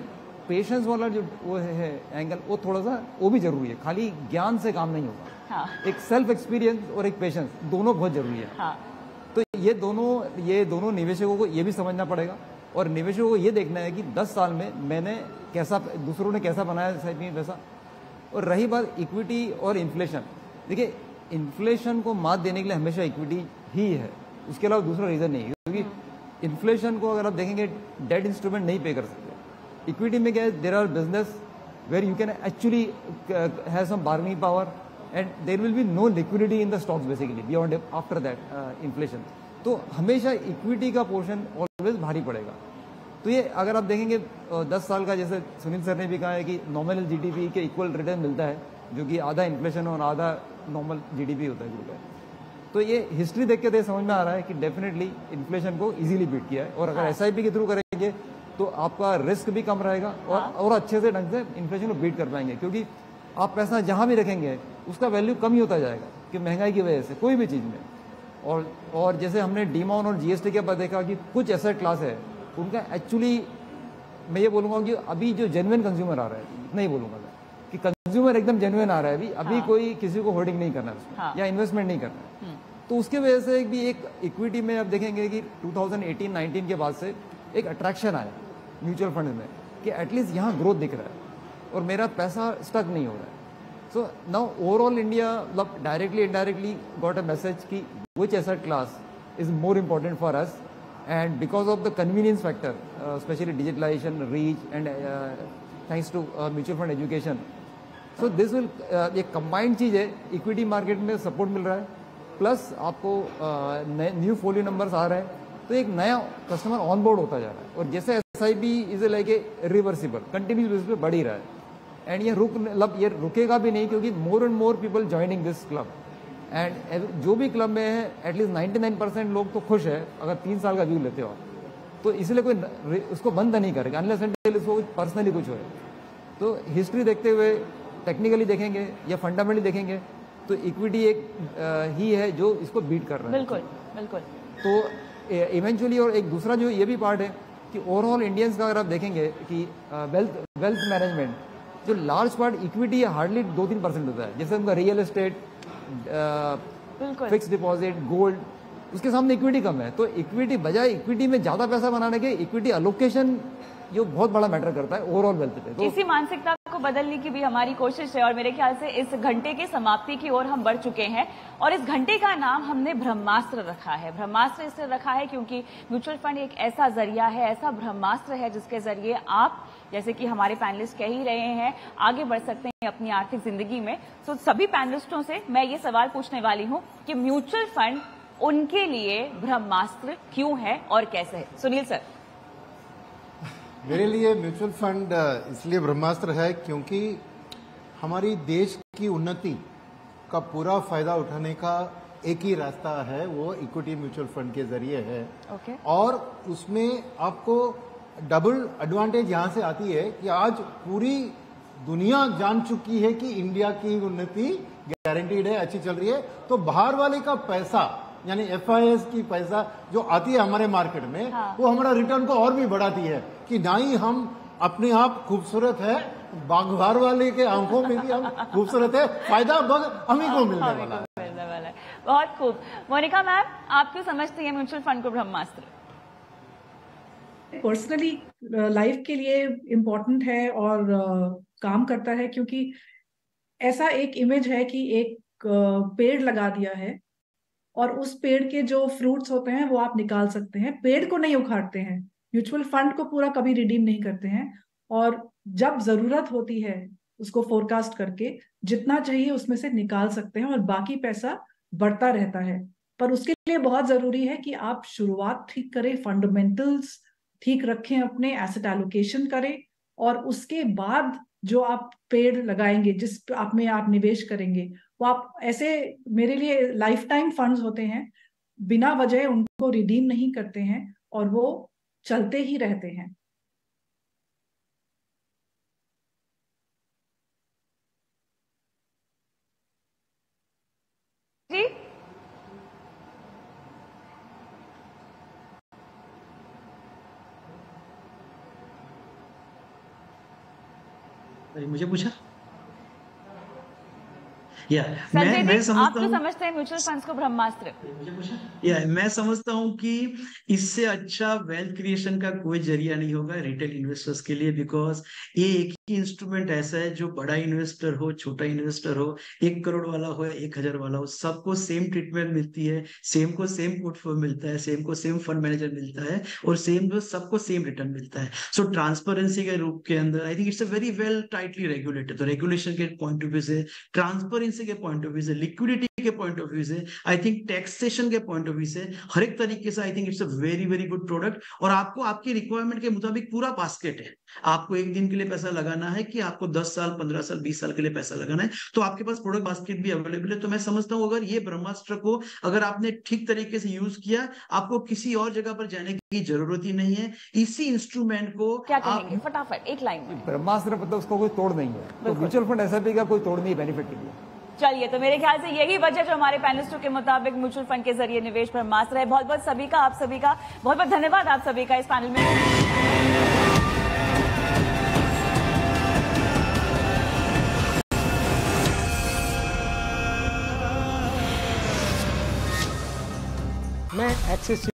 पेशेंस वाला जो वो है एंगल, वो थोड़ा सा वो भी जरूरी है। खाली ज्ञान से काम नहीं होगा। हाँ। एक सेल्फ एक्सपीरियंस और एक पेशेंस दोनों बहुत जरूरी है। हाँ। तो ये दोनों निवेशकों को ये भी समझना पड़ेगा, और निवेशकों को ये देखना है कि 10 साल में मैंने कैसा, दूसरों ने कैसा बनाया SIP में पैसा। और रही बात इक्विटी और इन्फ्लेशन, देखिए इन्फ्लेशन को मात देने के लिए हमेशा इक्विटी ही है, उसके अलावा दूसरा रीजन नहीं है। क्योंकि इन्फ्लेशन को अगर आप देखेंगे डेट इंस्ट्रूमेंट नहीं पे कर सकते। इक्विटी में क्या है, there are business where you can actually have some bargaining power and there will be no liquidity in the stocks basically beyond after that inflation. तो हमेशा इक्विटी का पोर्शन ऑलवेज भारी पड़ेगा। तो ये अगर आप देखेंगे 10 साल का, जैसे सुनील सर ने भी कहा है कि नॉमिनल GDP के इक्वल रिटर्न मिलता है, जो कि आधा इन्फ्लेशन और आधा नॉर्मल GDP होता है ग्रुप का। तो ये हिस्ट्री देख के समझ में आ रहा है कि डेफिनेटली इन्फ्लेशन को इजीली बीट किया है। और अगर SIP के थ्रू करेंगे तो आपका रिस्क भी कम रहेगा और अच्छे से ढंग से इन्फ्लेशन को बीट कर पाएंगे। क्योंकि आप पैसा जहां भी रखेंगे उसका वैल्यू कम ही होता जाएगा कि महंगाई की वजह से कोई भी चीज में। और जैसे हमने डीमॉन और GST के बाद देखा कि कुछ एसेट क्लास है उनका एक्चुअली, मैं ये बोलूंगा कि अभी जो जेन्युइन कंज्यूमर आ रहा है, इतना ही बोलूंगा मैं कि कंज्यूमर एकदम जेन्युइन आ रहा है अभी कोई किसी को होल्डिंग नहीं करना है उसमें, या इन्वेस्टमेंट नहीं करना है। तो उसके वजह से भी एक इक्विटी में आप देखेंगे कि 2018-19 के बाद से एक अट्रैक्शन आया म्यूचुअल फंड में कि एटलीस्ट यहाँ ग्रोथ दिख रहा है और मेरा पैसा स्टक नहीं हो रहा है। सो नाउ ओवरऑल इंडिया मतलब directly indirectly got a message कि which asset class is more important for us, and because of the convenience factor, especially digitalization, reach, and thanks to mutual fund education, so this will एक combined चीज है। इक्विटी मार्केट में सपोर्ट मिल रहा है, प्लस आपको न्यू फोलियो नंबर्स आ रहे हैं, तो एक नया कस्टमर ऑन बोर्ड होता जा रहा है। और जैसे SIP is like a reversible, continuous basis पे बढ़ ही रहा है, एंड ये रुकेगा भी नहीं, क्योंकि more and more people joining this club. And जो भी क्लब में है एटलीस्ट 99% लोग तो खुश है अगर 3 साल का व्यू लेते हो, तो इसलिए कोई उसको बंद नहीं करेगा अनलेस अनटिल इसको पर्सनली कुछ हो। तो हिस्ट्री देखते हुए टेक्निकली देखेंगे या फंडामेंटली देखेंगे तो इक्विटी एक ही है जो इसको बीट कर रहा है। बिल्कुल बिल्कुल। तो इवेंचुअली, और एक दूसरा जो ये भी पार्ट है कि ओवरऑल इंडियंस का अगर आप देखेंगे कि वेल्थ मैनेजमेंट जो लार्ज पार्ट इक्विटी हार्डली 2-3% होता है। जैसे उनका real estate, fix deposit, gold, उसके सामने इक्विटी कम है। तो इक्विटी बजाय इक्विटी में ज्यादा पैसा बनाने के इक्विटी अलोकेशन जो बहुत बड़ा मैटर करता है ओवरऑल वेल्थ पे। तो इसी मानसिकता को बदलने की भी हमारी कोशिश है, और मेरे ख्याल से इस घंटे की समाप्ति की ओर हम बढ़ चुके हैं। और इस घंटे का नाम हमने ब्रह्मास्त्र रखा है। ब्रह्मास्त्र इसलिए रखा है क्योंकि म्यूचुअल फंड एक ऐसा जरिया है, ऐसा ब्रह्मास्त्र है जिसके जरिए आप, जैसे कि हमारे पैनलिस्ट कह ही रहे हैं, आगे बढ़ सकते हैं अपनी आर्थिक जिंदगी में। तो सभी पैनलिस्टों से मैं ये सवाल पूछने वाली हूं कि म्यूचुअल फंड उनके लिए ब्रह्मास्त्र क्यों है और कैसे है? सुनील सर। मेरे लिए म्यूचुअल फंड इसलिए ब्रह्मास्त्र है क्योंकि हमारी देश की उन्नति का पूरा फायदा उठाने का एक ही रास्ता है, वो इक्विटी म्यूचुअल फंड के जरिए है। Okay. और उसमें आपको डबल एडवांटेज यहां से आती है कि आज पूरी दुनिया जान चुकी है कि इंडिया की उन्नति गारंटीड है, अच्छी चल रही है। तो बाहर वाले का पैसा यानी FIS की पैसा जो आती है हमारे मार्केट में, हाँ। वो हमारा रिटर्न को और भी बढ़ाती है कि ना ही हम अपने आप खूबसूरत है, बाहर वाले के आंखों में भी हम खूबसूरत है, फायदा बग हम ही को मिलने वाला है। बहुत खूब। मोनिका मैम, आप क्यों समझती हैं म्यूचुअल फंड को ब्रह्मास्त्र? पर्सनली लाइफ के लिए इम्पोर्टेंट है और काम करता है, क्योंकि ऐसा एक इमेज है कि एक पेड़ लगा दिया है और उस पेड़ के जो फ्रूट्स होते हैं वो आप निकाल सकते हैं, पेड़ को नहीं उखाड़ते हैं। म्यूचुअल फंड को पूरा कभी रिडीम नहीं करते हैं, और जब जरूरत होती है उसको फोरकास्ट करके जितना चाहिए उसमें से निकाल सकते हैं और बाकी पैसा बढ़ता रहता है। पर उसके लिए बहुत जरूरी है कि आप शुरुआत ठीक करें, फंडामेंटल्स ठीक रखें, अपने एसेट एलोकेशन करें, और उसके बाद जो आप पेड़ लगाएंगे, जिस आप में आप निवेश करेंगे, वो आप ऐसे, मेरे लिए लाइफ टाइम फंड्स होते हैं, बिना वजह उनको रिडीम नहीं करते हैं और वो चलते ही रहते हैं। अरे मुझे पूछा या संजय मैं जी, आप समझता तो हूँ समझते हैं म्यूचुअल फंड्स को ब्रह्मास्त्र। मुझे पूछा या मैं समझता हूँ कि इससे अच्छा वेल्थ क्रिएशन का कोई जरिया नहीं होगा रिटेल इन्वेस्टर्स के लिए, बिकॉज ये एक ही इंस्ट्रूमेंट ऐसा है जो बड़ा इन्वेस्टर हो, छोटा इन्वेस्टर हो, 1 करोड़ वाला हो या 1,000 वाला हो, सबको सेम ट्रीटमेंट मिलती है, सेम को सेम पोर्टफोलियो मिलता है, सेम को सेम फंड मैनेजर मिलता है और सेम सबको सेम रिटर्न मिलता है। सो ट्रांसपेरेंसी के रूप के अंदर I think it's a very well tightly regulated. तो रेगुलेशन के पॉइंट ऑफ व्यू से, ट्रांसपेरेंसी के पॉइंट ऑफ व्यू से, लिक्विडिटी के पॉइंट ऑफ व्यू से, आई थिंक टैक्सेशन के पॉइंट ऑफ व्यू से, हर एक तरीके से I think it's a very very good product. और आपको आपकी रिक्वायरमेंट के मुताबिक पूरा बास्केट है। आपको एक दिन के लिए पैसा लगाना है कि आपको 10 साल, 15 साल, 20 साल के लिए पैसा लगाना है, तो आपके पास प्रोडक्ट बास्केट भी अवेलेबल है। तो मैं समझता हूं अगर ये ब्रह्मास्त्र को अगर आपने ठीक तरीके से यूज किया, आपको किसी और जगह पर जाने की जरूरत ही नहीं है। इसी इंस्ट्रूमेंट को क्या कहेंगे फटाफट एक लाइन में? ब्रह्मास्त्र मतलब उसका कोई तोड़ नहीं है, तो म्यूचुअल फंड एसआईपी का कोई तोड़ नहीं बेनिफिट के लिए। चलिए, तो मेरे ख्याल से यही वजह जो हमारे पैनलिस्टों के मुताबिक म्यूचुअल फंड के जरिए निवेश ब्रह्मास्त्र है। बहुत बहुत सभी का, आप सभी का बहुत बहुत धन्यवाद, आप सभी का इस पैनल में। मैं एक्सिस